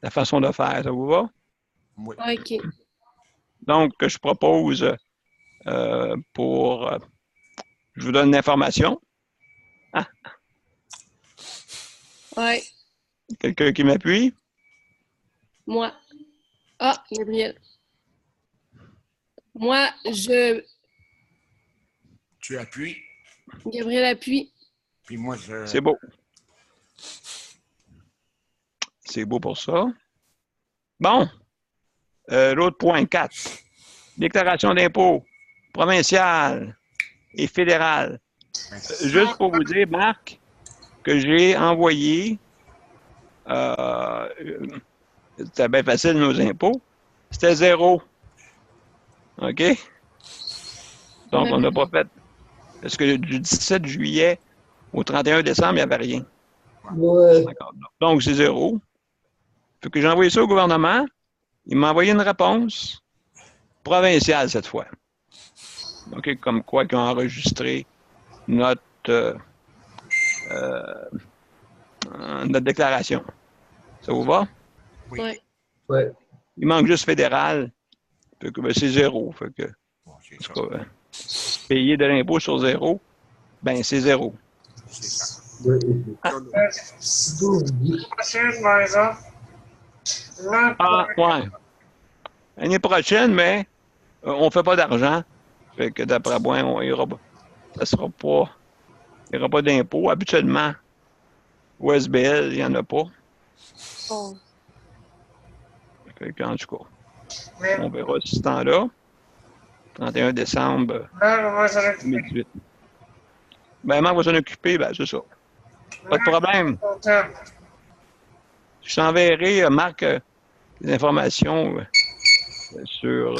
la façon de faire. Ça vous va? Oui. OK. Donc, je propose je vous donne l'information. Ah, Ouais. quelqu'un qui m'appuie? Moi. Ah, Gabriel. Moi, Tu appuies, Gabriel appuie. puis moi, je... C'est beau. C'est beau pour ça. Bon. L'autre point 4. Déclaration d'impôt provinciale et fédérale. Juste pour vous dire, Marc, que j'ai envoyé, c'était bien facile nos impôts, c'était 0. OK? Donc, on n'a pas fait, parce que du 17 juillet au 31 décembre, il n'y avait rien. Ouais. Donc, c'est 0. Fait que j'ai envoyé ça au gouvernement. Il m'a envoyé une réponse provinciale cette fois. OK, comme quoi qu'ils ont enregistré notre déclaration. Ça vous va? Oui. Ouais. Ouais. Il manque juste fédéral. Fait que c'est 0. Fait que, Bon, c'est en ça. tout cas, payer de l'impôt sur 0, ben c'est 0. C'est ça. Ouais. Prochaine, par exemple. Ah, ouais. L'année prochaine, mais on ne fait pas d'argent. Fait que d'après moi, il n'y aura pas d'impôt. Habituellement, au SBL, il n'y en a pas. Bon. Fait que, en tout cas, on verra ce temps-là. 31 décembre Moi, je l'ai 2018. Ben, Marc va s'en occuper, ben, c'est ça. Pas de problème. content. Je t'enverrai, Marc, des informations sur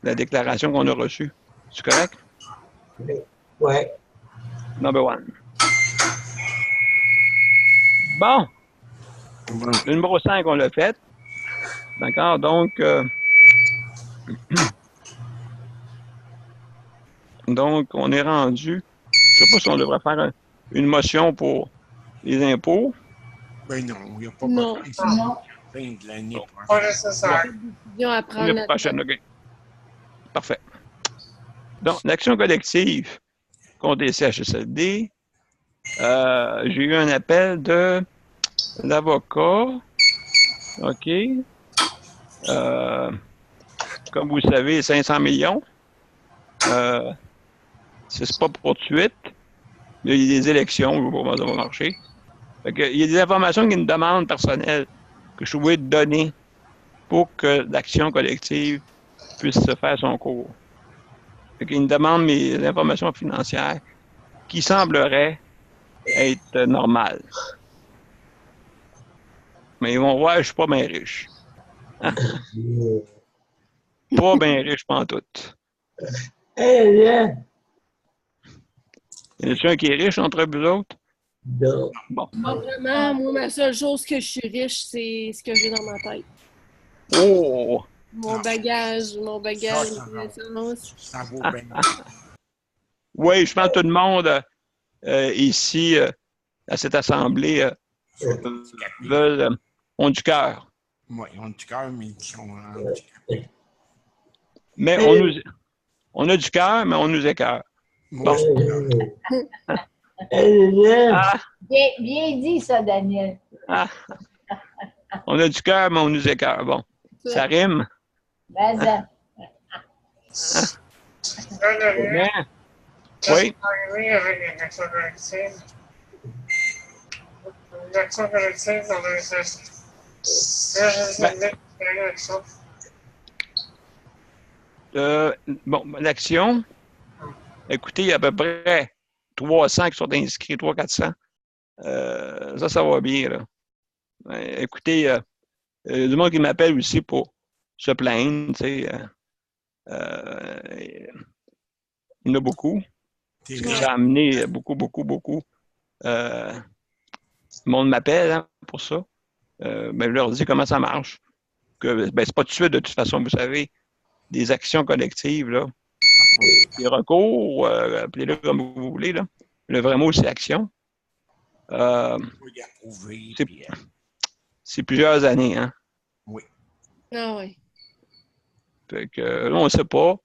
la déclaration qu'on a reçue. C'est correct? Oui. Number one. Bon. Le numéro 5, on l'a fait. D'accord? Donc, on est rendu. Je ne sais pas si on devrait faire une motion pour les impôts. Ben non, il n'y a pas Non. besoin. Non. Fin de l'année Pas prochaine. nécessaire. Décision à prendre L'année prochaine, OK. Parfait. Donc, l'action collective contre les CHSLD. J'ai eu un appel de l'avocat. OK. Comme vous le savez, 500 millions. C'est pas pour tout de suite. Il y a des élections, je ne sais pas comment ça va marcher. Fait que, il y a des informations qui sont une demande personnelle que je voulais donner pour que l'action collective puisse se faire son cours. Fait qu'il me demande mes informations financières qui sembleraient être normales. Mais ils vont voir, je ne suis pas bien riche. Hein? Pas bien riche pantoute. Eh bien. Y en a-t-il un qui est riche entre vous autres? Non. Bon. Pas vraiment. Moi, ma seule chose que je suis riche, c'est ce que j'ai dans ma tête. Oh! Mon bagage, Ça connaissance. Ça vaut bien. Oui, je pense que tout le monde ici, à cette assemblée, ont du cœur. Oui, ils ont du cœur, mais ils sont handicapés. Mais on a du cœur, mais on nous écœure. Moi, Eh bien. Ah, Bien dit, ça, Daniel. ah. On a du cœur, mais on nous écœure. Bon, ça rime. Vas-y. Mais, oui. Arrivé avec une action collective. Une action collective dans le CHSLD. Bon, l'action, écoutez, il y a à peu près 300 qui sont inscrits, 300-400. Ça va bien, là. Écoutez, il y a du monde qui m'appelle aussi pour se plaindre, tu sais. Il y en a beaucoup. J'ai amené beaucoup. Le monde m'appelle hein, pour ça. Ben, je leur dis comment ça marche. Que, ben, c'est pas tout de suite, de toute façon, vous savez, des actions collectives, là. Des recours, appelez-le comme vous voulez, là. Le vrai mot, c'est action. C'est plusieurs années, hein? Oui. Ah oui. Fait que là, on ne sait pas.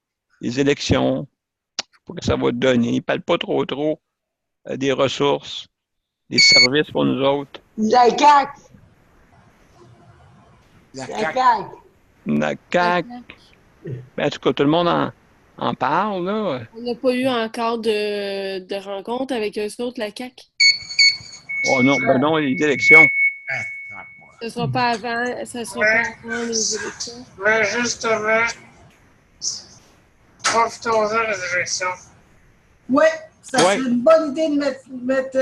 Les élections, pour que ça va donner. Ils ne parlent pas trop des ressources, des services pour nous autres. La CAQ. La La CAQ. CAQ. La CAQ, ben, en tout cas, tout le monde en parle, là. On n'a pas eu encore de rencontre avec eux autres, la CAQ. Oh non, ben non, les élections. Ce sera pas avant les élections. Mais justement, profitons-en des élections. Oui, ça Ouais. serait une bonne idée de mettre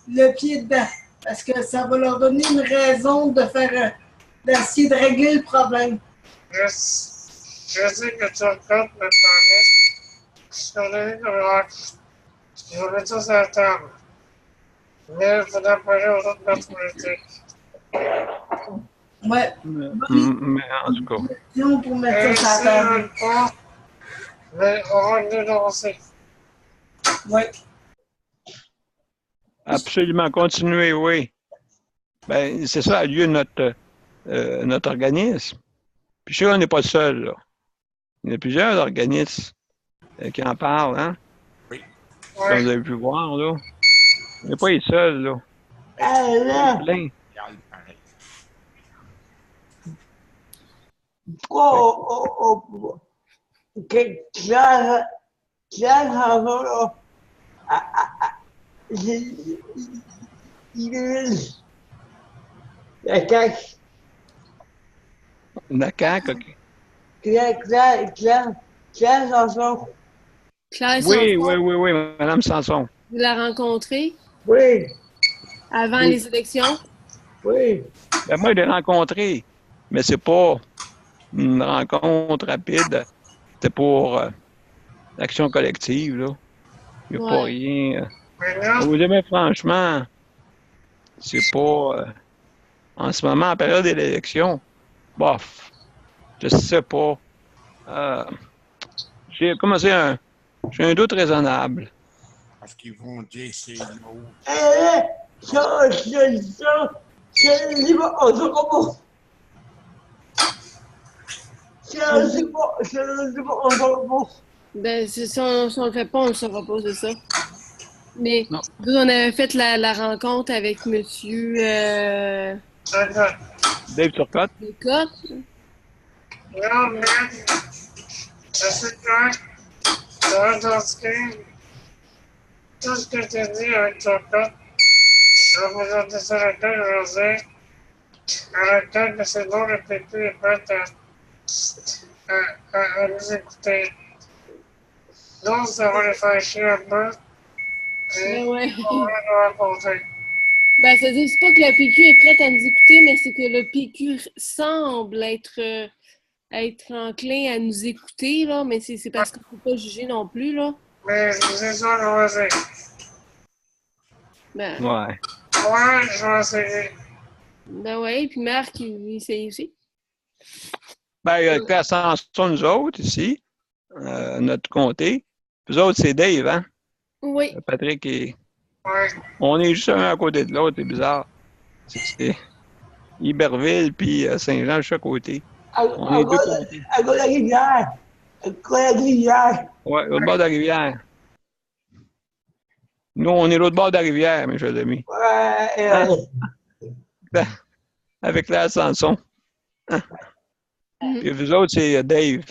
le pied dedans. Parce que ça va leur donner une raison d'essayer de régler le problème. Je sais que tu regardes me parler. Si on a eu comme roche, je vais mettre ça sur la table. Mais il faudra parler aux autres partis politiques. Ouais. Mais en tout cas. Question pour mettre ça sur la Ils table. veulent pas, mais on va le dénoncer. Ouais. Absolument, continuez, oui. Ben, c'est ça a lieu notre organisme. Puis je sais qu'on n'est pas le seul, là. Il y a plusieurs organismes qui en parlent, hein? Oui. Comme vous avez pu voir, là. On n'est pas les seuls, là. Ah Il y en a là. plein. Pareil. Pourquoi Claire là, la CAQ. La CAQ, OK. Claire Sanson. Claire Oui, Sanson, oui, Madame Sanson. vous la rencontrez Oui. avant Oui. les élections? Oui. Ben, moi, je l'ai rencontré, mais c'est pas une rencontre rapide. C'était pour l'action collective, là. Il n'y a pas Ouais. rien. Maintenant, Vous mais franchement, c'est pas. En ce moment, en période d'élection, bof, je sais pas. Euh, j'ai commencé j'ai un doute raisonnable. Parce qu'ils vont dire c'est l'autre. Ça, c'est libre, on se repose. C'est libre, on se repose. Ben, si on le fait pas, on le saura pas, c'est ça. Mais Non. nous, on avait fait la rencontre avec monsieur regarde. Dave Turcotte? Descottes. Non, mais, je sais quoi, ça va t'inscrire. Tout ce que tu as dit avec ton code, je vais présenter ça à laquelle je vais dire, à laquelle que c'est bon, le PQ est prêt à nous écouter. Donc, ça va les faire chier un peu, Ben et ouais. on va nous rencontrer. Ben, ça dit, c'est pas que le PQ est prêt à nous écouter, mais c'est que le PQ semble être enclin à nous écouter, là, mais c'est parce qu'on ne peut pas juger non plus, là. Mais je vous ai ça qu'on va dire. Ben, Ouais. Ouais, je vais essayer. ben ouais, puis Marc, il sait aussi. Ben, il y a Claire Sanson, nous autres, ici, notre comté. Puis eux autres, c'est Dave, hein? Oui. Patrick et. Ouais. On est juste un à côté de l'autre, c'est bizarre. C'est Iberville puis Saint-Jean, de chaque côté. On est deux comtés. À gauche de la rivière. À gauche de la rivière. Ouais, l'autre bord de la rivière. Nous, on est l'autre bord de la rivière, mes chers amis. Ouais, Avec Claire Sanson. Puis vous autres, c'est Dave.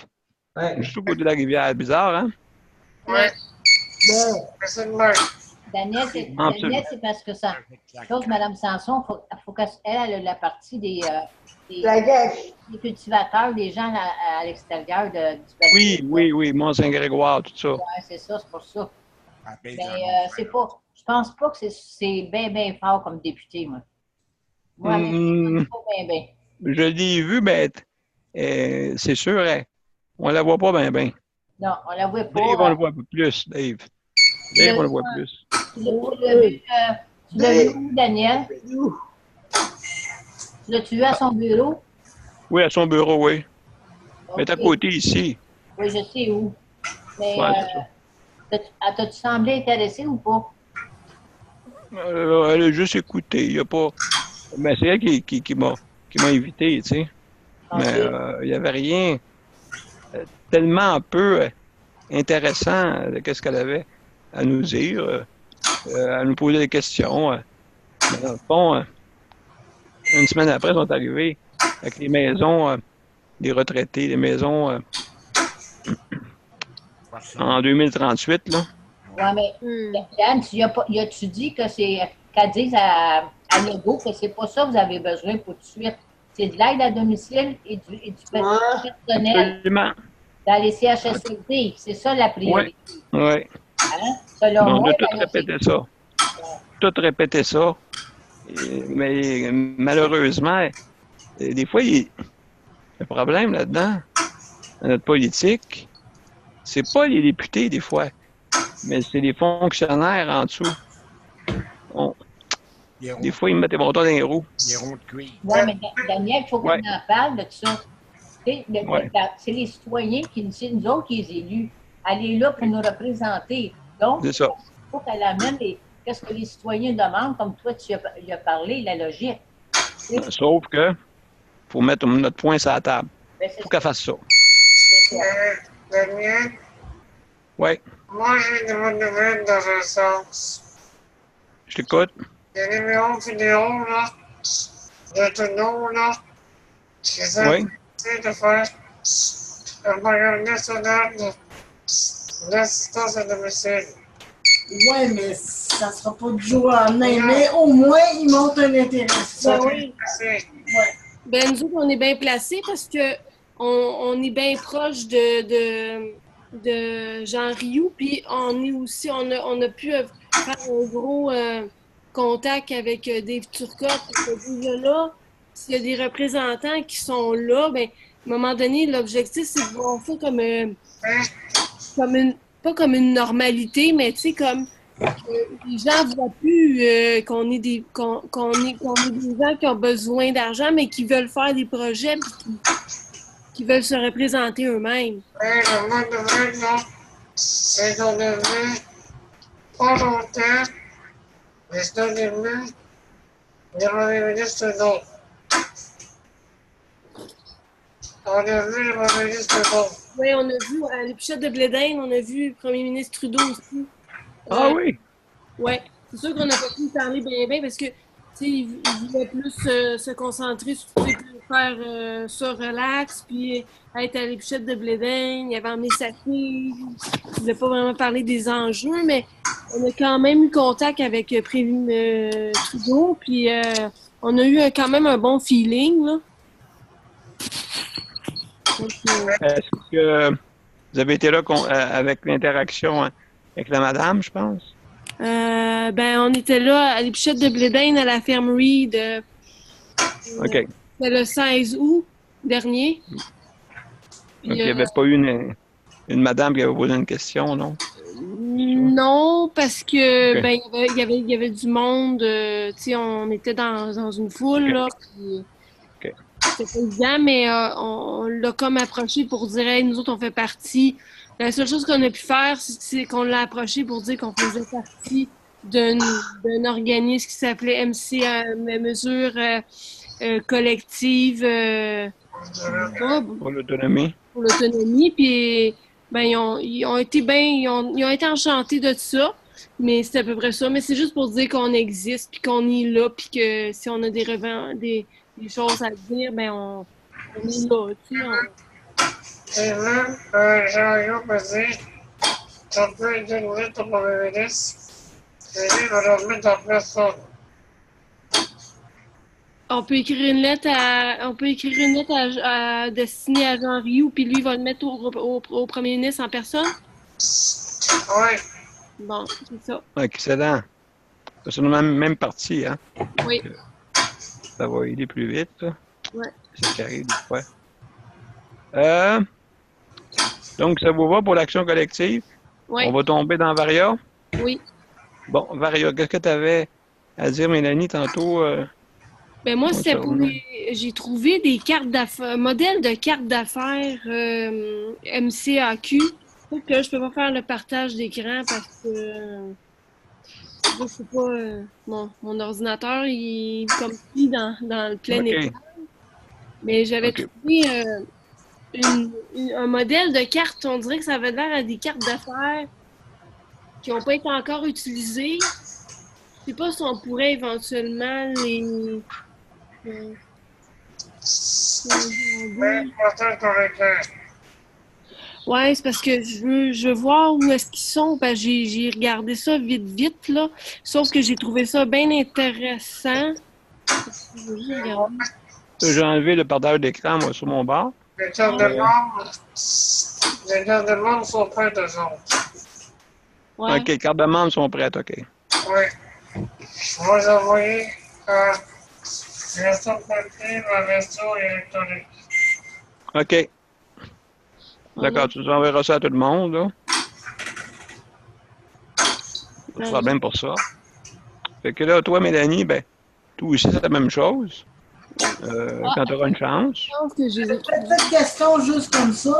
ouais. Juste au côté de la rivière. Bizarre, hein? Ouais. Ben, Mais c'est de même. Daniel, Absolument. c'est parce que ça. Chose, Mme Sanson, faut qu'elle elle a la partie la gauche. des cultivateurs, des gens à l'extérieur du Oui, oui, oui. Mont-Saint-Grégoire, tout ça. Ouais, c'est ça, c'est pour ça. À Mais Baie-de-la-Montagne. c'est pas. Je pense pas que c'est bien fort comme député, moi. Moi, Hum, pas bien. je l'ai vu, mais c'est sûr, hein, on la voit pas bien. Non, on la voit Dave, on pas. le voit un peu plus, Dave. Dave, on le voit plus. Tu l'as vu où, Daniel? Tu l'as-tu vu à son bureau? Oui, à son bureau, oui. Elle est à Ok. côté ici. Oui, je sais où. Mais Ouais, c'est ça. t'as-tu semblé intéressé ou pas? Elle a juste écouté. Il y a pas. Mais c'est elle qui m'a invité, tu sais. Mais il n'y avait rien tellement peu intéressant de ce qu'elle avait à nous dire, à nous poser des questions. Mais dans le fond, une semaine après, ils sont arrivés avec les maisons des retraités, les maisons en 2038, là. Ouais, mais Dan, tu dit que c'est qu'elle dise à Legault que c'est pas ça que vous avez besoin pour tout de suite. C'est de l'aide à domicile et du personnel Absolument. dans les CHSLD. C'est ça la priorité. Oui. Hein? Selon On moi, a tout ben là, répété ça. Tout répété ça. Mais malheureusement, des fois, le problème là-dedans, dans notre politique, c'est pas les députés, des fois, mais c'est les fonctionnaires en dessous. Des fois, ils mettent des montants dans les roues. Les ronds de cuir. Oui, mais Daniel, il faut qu'on Ouais. en parle de ça. C'est Ouais. c'est les citoyens, c'est nous autres qui les élus. Elle est là pour nous représenter. Donc, C'est ça. il faut qu'elle amène qu'est-ce que les citoyens demandent, comme toi, tu y as parlé, la logique. Sauf que faut mettre notre point sur la table. Ben, c'est Faut qu'elle fasse ça. c'est ça. Daniel, Oui, moi j'ai des bonnes nouvelles dans un sens. je t'écoute. Il y a des numéros vidéo, là, de tonneaux, là, qui sont Oui. de faire un programme national d'assistance à domicile. Ouais, mais ça sera pas du jour au lendemain. Mais au moins, ils montrent un intérêt. Ben oui. C'est Ben, nous autres, on est bien placés parce que on est bien proche de Jean Rioux, puis on est aussi, on a pu faire un gros contact avec Dave Turcotte. Déjà là, s'il y a des représentants qui sont là, ben, à un moment donné, l'objectif, c'est de voir ça comme une, pas comme une normalité, mais tu sais, comme que les gens ne voient plus qu'on est des gens qui ont besoin d'argent, mais qui veulent faire des projets puis qui veulent se représenter eux-mêmes. Oui, le mot de vrai, non, c'est qu'on devait pas longtemps, mais c'est au début, il y avait le ministre d'autres. On a vu le premier ministre d'autres. Oui, on a vu à l'épluchette de blé d'Inde, on a vu le premier ministre Trudeau aussi. Ah oui? Oui, c'est sûr qu'on n'a pas pu parler bien parce que, tu sais, il voulait plus se concentrer sur faire ça relax, puis être à l'épluchette de blé d'Inde, il avait emmené sa fille, il voulait pas vraiment parler des enjeux, mais on a quand même eu contact avec Trudeau, puis on a eu quand même un bon feeling, là. Donc, Est-ce que vous avez été là avec l'interaction avec la madame, je pense? ben, on était là à l'épluchette de blé d'Inde à la ferme Reed. OK. C'était le 16 août dernier. Donc, il n'y avait pas eu une madame qui avait posé une question, non? Non, parce que OK. ben, il y avait du monde. Tu sais, on était dans une foule, là. Puis, OK. c'était pas évident, mais on l'a comme approché pour dire, hey, nous autres, on fait partie. La seule chose qu'on a pu faire, c'est qu'on l'a approché pour dire qu'on faisait partie d'un organisme qui s'appelait MC, Mesures collectives Pour l'autonomie? pour l'autonomie. Puis, ben, ils ont été enchantés de ça. Mais c'est à peu près ça. Mais c'est juste pour dire qu'on existe, puis qu'on est là, puis que si on a des choses à dire, ben on est là, tu sais. Et même, Jean-Yves me dit, ça peut être une lettre au premier ministre, et lui, il va le mettre en personne. On peut écrire une lettre destinée à Jean Rioux, puis lui, il va le mettre au premier ministre en personne? Oui. Bon, c'est ça. Excellent. C'est une même partie, hein? Oui. Ça va aider plus vite, là. Ouais. C'est ce qui arrive des fois. Donc, ça vous va pour l'action collective? Oui. On va tomber dans Varia? Oui. Bon, Varia, qu'est-ce que tu avais à dire, Mélanie, tantôt? Ben moi, c'était pour j'ai trouvé des cartes d'affaires, modèles de cartes d'affaires MCAQ. Sauf que là, je peux pas faire le partage d'écran parce que je sais pas, mon ordinateur, il est comme pris dans le plein écran. Mais j'avais trouvé un modèle de carte, on dirait que ça avait l'air à des cartes d'affaires qui n'ont pas été encore utilisées. Je sais pas si on pourrait éventuellement les... Ouais, c'est parce que je veux voir où est-ce qu'ils sont. Parce que j'ai regardé ça vite, là. Sauf que j'ai trouvé ça bien intéressant. J'ai enlevé le partage d'écran, moi, sur mon bar. Les cartes de membres sont prêtes, eux autres. Ouais. OK, les cartes de membres sont prêtes, OK. Oui. Je vais les envoyer à version papier ou à version électronique. OK. D'accord, tu nous enverras ça à tout le monde, là. Pas de problème pour ça. Fait que là, toi, Mélanie, ben, toi aussi, c'est la même chose. Quand tu auras une chance. Petite question juste comme ça.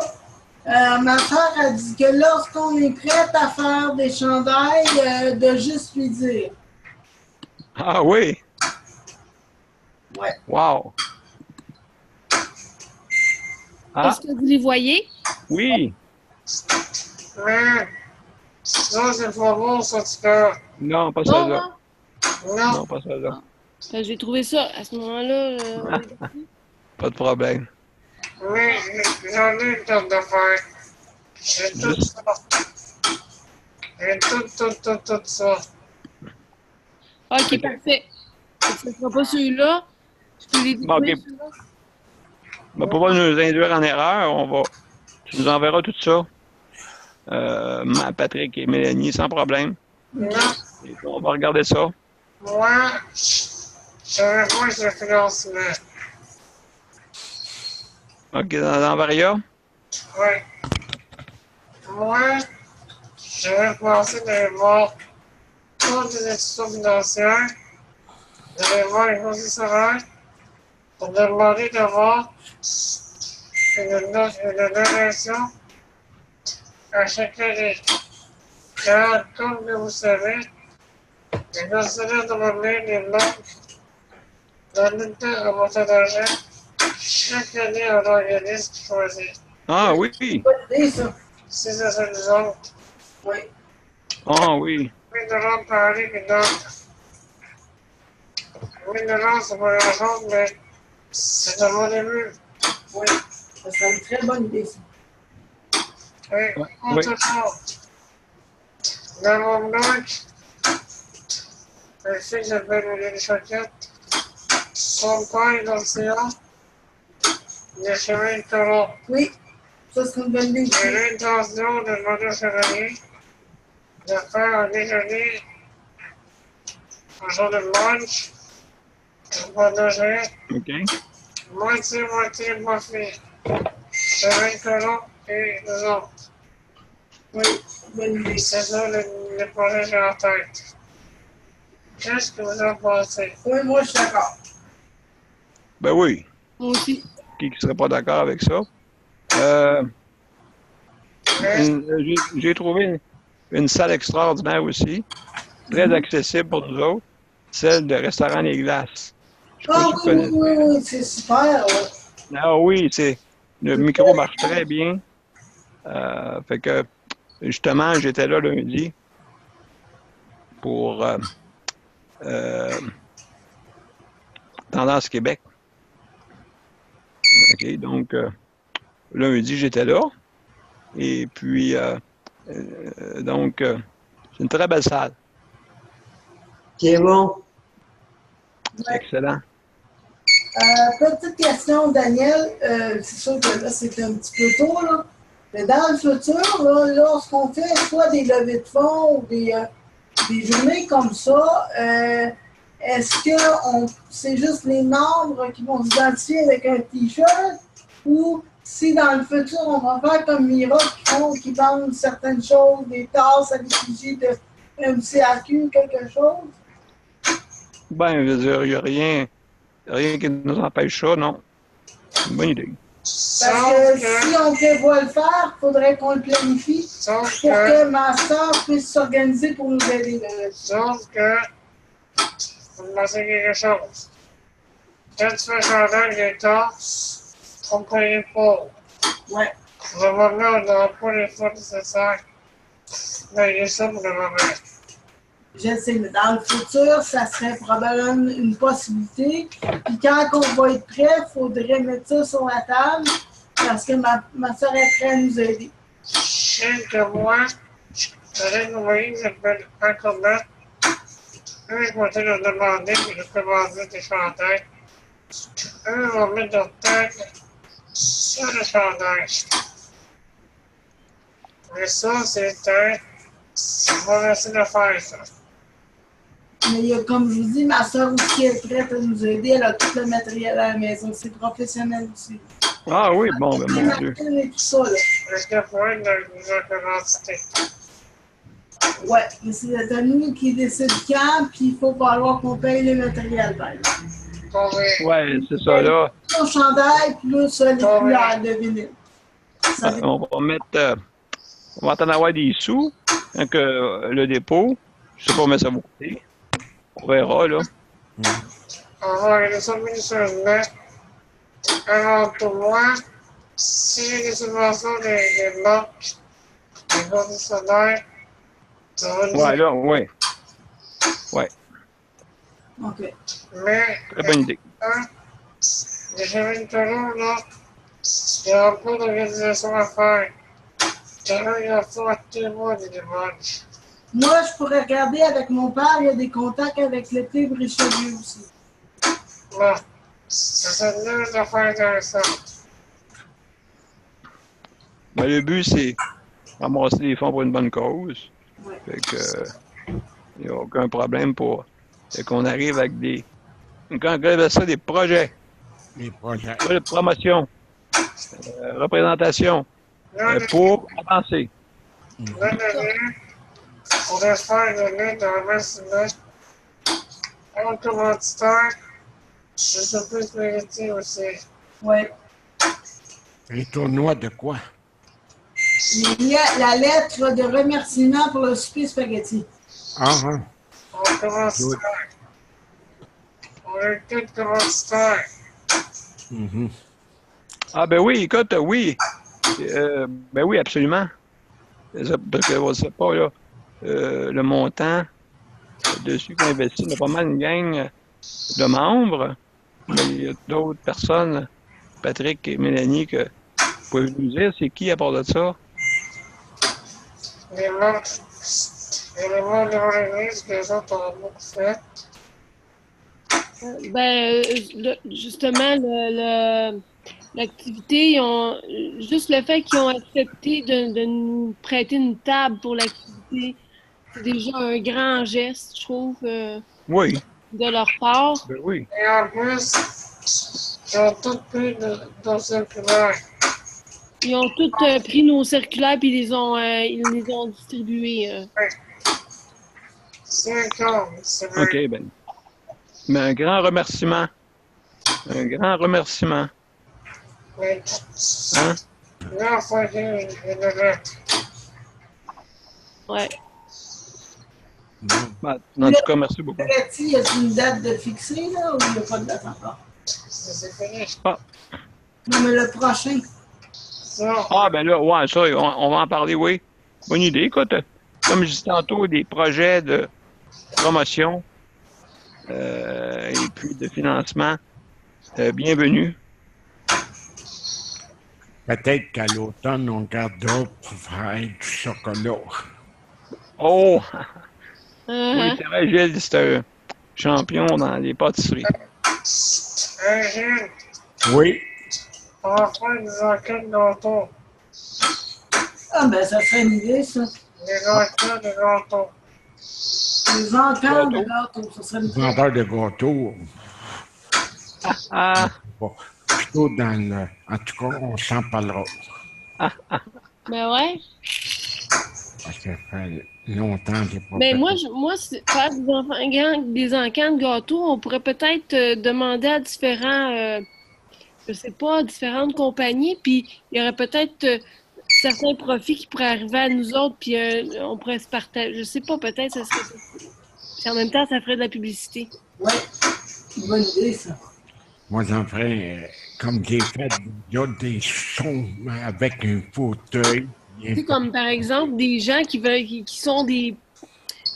Ma soeur a dit que lorsqu'on est prête à faire des chandails, de juste lui dire. Ah oui? Ouais. Wow! Ah. Est-ce que vous les voyez? Oui. Mais ça, c'est pas bon, ça, en tout cas. Non, pas ça là. Non. Non, pas ça là. J'ai trouvé ça à ce moment-là. Pas de problème. Oui, j'en ai une carte d'affaires. J'ai tout ça. J'ai tout ça. OK, parfait. Ce ne sera pas celui-là. Je peux les Bon, OK. Ben, pour pas nous induire en erreur, tu nous enverras tout ça. Patrick et Mélanie, sans problème. Non. Et on va regarder ça. Moi, j'avais moins de financement. OK, dans Varia? Oui. Moi, j'avais pensé d'aller voir toutes les institutions financières, d'aller voir les concessionnaires, pour demander d'avoir une donation à chacun des. Car, comme vous savez, les concessionnaires de monnaie, les banques, donnent un montant d'argent chaque année à un organisme choisi. Ah oui! Bonne idée, ça. Si ça se nous autres. Oui. Ah oui! 1000 $ par année, mais donc, 1000 $, c'est pas grand-chose, mais c'est un bon début. Oui. Ça serait une très bonne idée, ça. Oui, Oui. autre chose. Dans mon blog, un fille qui s'appelle Olivier Choquette, son père est dans le CA, il est chemin de Toronto. Oui. Ça serait une bonne idée. J'ai l'intention de demander au chevalier de faire un déjeuner, un genre de lunch, pour partager, OK. moitié, ma fille. Chemin de Toronto et nous autres. Oui. Bonne idée. C'est ça le projet que j'ai en tête. Qu'est-ce que vous en pensez? Oui, moi, je suis d'accord. Ben oui. Moi aussi. Qui ne serait pas d'accord avec ça? J'ai trouvé une salle extraordinaire aussi, très accessible pour nous autres, celle de Restaurant Les Glaces. Je sais pas Ah si vous oui, connaissez. oui, c'est super. Ouais. Ah oui, le micro marche très bien. Fait que, justement, j'étais là lundi pour Tendance Québec. OK, donc, lundi, j'étais là. Et puis, donc, c'est une très belle salle. C'est bon. C'est excellent. Petite question, Daniel. C'est sûr que là, c'est un petit peu tôt, là. Mais dans le futur, là, lorsqu'on fait soit des levées de fonds ou des journées comme ça, est-ce que c'est juste les membres qui vont s'identifier avec un T-shirt ou si dans le futur, on va faire comme Mira qui vendent certaines choses, des tasses à l'effigie de MCAQ, quelque chose? Ben, je veux dire, il n'y a rien qui nous empêche ça, non. C'est une bonne idée. Parce que si on prévoit le faire, il faudrait qu'on le planifie pour que ma soeur puisse s'organiser pour nous aider. Sauf que, vous me pensez quelque chose. Quand tu fais un chandail des tasses, trompez pas. Ouais. Pour le moment, on n'aura pas les fonds nécessaires. D'ailleurs, ça pour le moment. Je sais, mais dans le futur, ça serait probablement une possibilité. Puis quand on va être prêt, il faudrait mettre ça sur la table parce que ma soeur est prête à nous aider. Je sais que moi, j'aurais une voyage qui s'appelle Ancomet. Eux, je vais leur demander de commander des chandails. Eux vont mettre leur tête sur le chandail. Mais ça, ça va rester de faire, ça. Mais comme je vous dis, ma soeur aussi est prête à nous aider. Elle a tout le matériel à la maison. C'est professionnel aussi. Ah oui, bon, ben mon Dieu. Et tout ça, là. Est-ce qu'il faut une quantité? Ouais, mais c'est à nous qui décide quand, puis il faut falloir qu'on paye le matériel, par exemple. Combien? Ouais, c'est ça, là. Son chandail, plus les couleurs de vinyle. Ça On va mettre... on va en avoir des sous, hein, que le dépôt. Je sais pas combien ça va coûter. On verra, là. On va régler ça minutieusement. Alors, pour moi, si j'ai des subventions des banques, des conditionneurs, ça va nous Ouais, là, ouais. Ouais, OK. Mais, très bonne idée. les chemins de Toronto, là, il n'y aura pas d'organisation à faire. Toronto, il va faire tous les mois des dimanches. Moi, je pourrais regarder avec mon père, il y a des contacts avec l'été Richelieu aussi. Bon, ça serait deux affaires intéressantes. Ben, le but, c'est ramasser des fonds pour une bonne cause. Ouais. Fait que, il n'y a aucun problème pour Fait qu'on arrive avec des... Quand on appelle ça des projets. Les projets. De promotion. Représentation. Pour avancer. L'année dernière, on a fait une année dans le remerciement. Un commanditaire, je suis plus mérité aussi. Oui. Un tournoi de quoi? La lettre de remerciement pour le souper spaghetti. Ah, ah. On commanditaire. On a eu 4 commanditaires. Mhm. Ah, ben oui, écoute, oui. Ben oui, absolument. Parce qu'on ne sait pas, là, le montant dessus qu'on investit. On a pas mal une gang de membres, mais il y a d'autres personnes, Patrick et Mélanie, que vous pouvez nous dire, c'est qui à part de ça? Les membres de l'Église, les autres ont beaucoup fait. Ben, justement, l'activité, juste le fait qu'ils ont accepté de nous prêter une table pour l'activité, c'est déjà un grand geste, je trouve, Oui. de leur part. Ben oui. Et en plus, ils ont tout pris dans le circulaire. Ils ont tous pris nos circulaires et ils les ont distribués. 5 ans, c'est vrai. OK, ben. Mais un grand remerciement. Un grand remerciement. Mais Hein? là, il faut dire une lettre. Ouais. Ben, en tout cas, merci beaucoup. Spaghetti, y a une date de fixée, là, ou il n'y a pas de date encore? C'est fini. Ah. Non, mais le prochain. Ça, Ah, ben là, ouais, ça, on va en parler, oui. Bonne idée. Écoute, comme je disais tantôt, des projets de promotion et puis de financement, bienvenue. Peut-être qu'à l'automne, on gardera pour faire du chocolat. Oh! Oui, Uh-huh. c'est vrai, Gilles, c'est un champion dans les pâtisseries. Gilles, Oui. on va faire des enquêtes gâteaux. Ah, ben, ça serait une idée, ça. Des enquêtes de gâteaux. Les encans de gâteaux, ça serait une idée. Vendeur de gâteaux. Ah! Bon, plutôt dans le... En tout cas, on s'en parlera. Ben ouais. Parce que ça fait longtemps que j'ai pas Ben fait moi, faire des encans de gâteaux, on pourrait peut-être demander à je sais pas, différentes compagnies, puis il y aurait peut-être certains profits qui pourraient arriver à nous autres, puis on pourrait se partager. Je sais pas, peut-être ça serait. Puis en même temps, ça ferait de la publicité. Ouais, une bonne idée, ça. Moi, j'en ferais, comme j'ai fait déjà des sons avec un fauteuil. Tu sais, comme par exemple des gens qui sont des,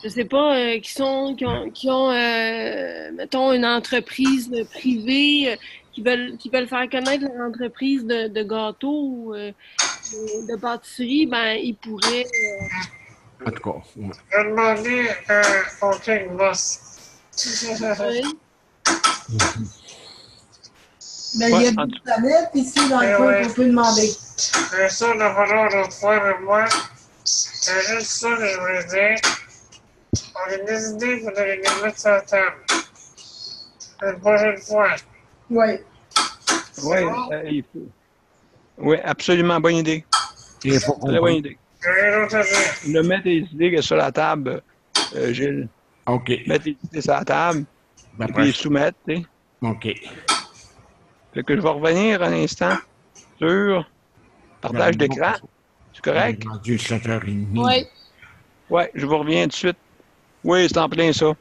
je sais pas, qui ont mettons, une entreprise privée, qui veulent faire connaître leur entreprise de gâteaux ou de pâtisserie, ben ils pourraient. En tout cas, ouais. Je vais demander au King Boss. Oui. Mais il y a des planètes ici dans le coin qu'on peut demander. Mais ça, on a parlé l'autre fois, mais moi, c'est juste ça que je voulais dire. On a des idées, il faudrait les mettre sur la table. Une prochaine fois. Oui. Oui, il faut. Oui, absolument, bonne idée. Il faut Très bonne idée. J'ai rien d'autre à dire. Le mettre les idées sur la table, Gilles. OK. Mettre les idées sur la table, Ben, et puis les soumettre, tu sais. OK. Fait que je vais revenir un instant sur partage d'écran. C'est correct? On est rendu 7h30. Oui. Oui, je vous reviens tout de suite. Oui, c'est en plein ça.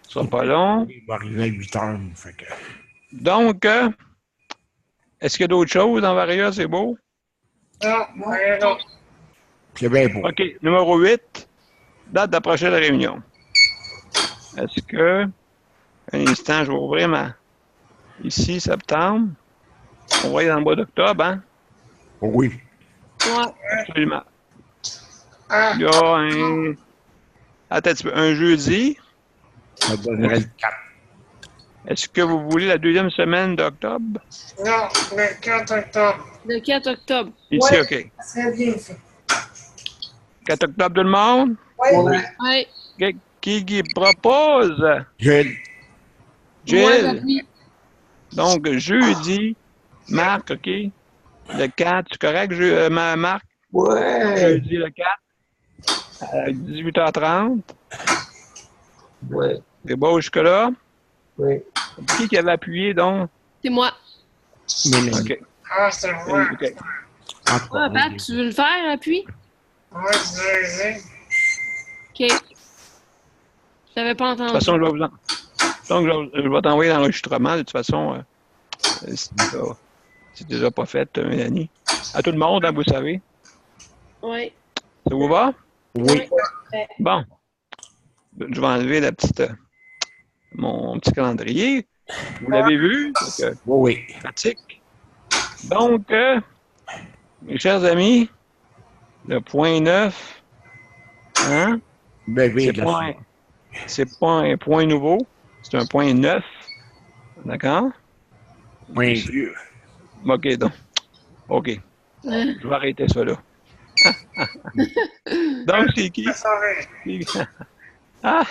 Ce sera pas long. Il va arriver à 8h. Fait que... Donc, est-ce qu'il y a d'autres choses dans Varia? C'est beau? Non, rien d'autre. C'est bien beau. OK. Numéro 8, date de la prochaine réunion. Est-ce que, un instant, je vais ouvrir ici, septembre. On va aller dans le mois d'octobre, hein? Oui. Ouais. Absolument. Ah, Il y a un... Attends un petit peu. Un jeudi. Ça donnerait le 4. Est-ce que vous voulez la deuxième semaine d'octobre? non, le 4 octobre. Le 4 octobre. Ici, Ouais. OK. Ça serait bien, ça. 4 octobre, tout le monde? Oui. Oui. Qui propose? Gilles. Moi, Jill. j'appuie. Donc, jeudi, Marc, OK? Le 4, c'est correct, Marc? Ouais. Jeudi le 4, à 18h30. Ouais. C'est beau jusque-là? Oui. Qui avait appuyé, donc? C'est moi. Mélanie. OK. Ah, c'est moi. OK. Ah, Pat, tu veux le faire, appuie? Oui, je l'ai dit. OK. Je t'avais pas De toute entendu. façon, je vais t'envoyer l'enregistrement. De toute façon, c'est déjà pas fait, Mélanie. À tout le monde, hein, vous savez. Oui. Ça vous va? Oui. Bon. Je vais enlever mon petit calendrier. Vous l'avez vu? Donc, Oui. pratique. Donc, mes chers amis, le point 9, hein? Bébé, C'est pas un point nouveau, c'est un point 9. D'accord? point vieux. OK, donc. OK. Je vais arrêter ça là. Donc, c'est qui? Ah,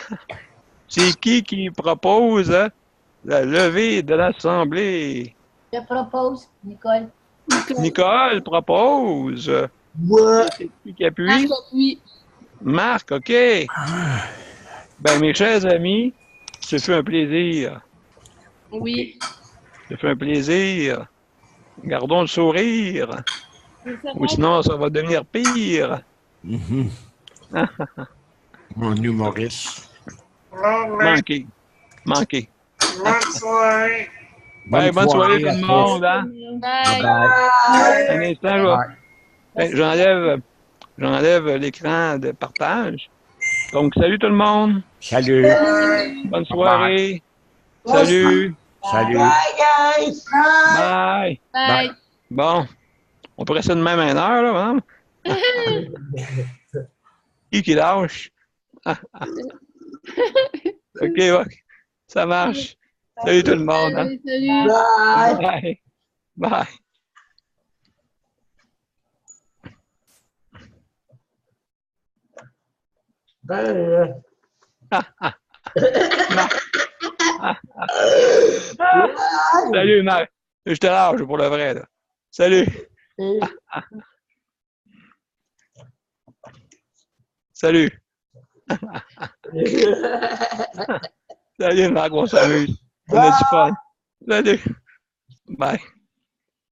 c'est qui propose la levée de l'Assemblée? Je propose, Nicole. Nicole propose. Moi. C'est qui appuie? Marc appuie. Marc, OK. Ben, mes chers amis, ce fut un plaisir. Oui. Ce fut un plaisir. Gardons le sourire. Ou sinon, ça va devenir pire. Mon humoriste. Bon, mais Manqué. bonne soirée. Bonne soirée tout à le tous. monde. Hein? Bye. Bye. Un instant, j'enlève l'écran de partage. Donc, salut tout le monde. Salut. Bonne soirée. Bye. Salut. Salut. Bye, guys. Bye. Bye. Bon, on peut rester de même 1 heure, là, madame? Qui lâche? OK. Ça marche. Salut tout le monde. Hein? Salut. Bye. Bye. Bye. Salut, Marc. Je te lâche pour le vrai, là. Salut. Salut. Salut, Marc, on s'amuse. On a du fun. Salut. Bye.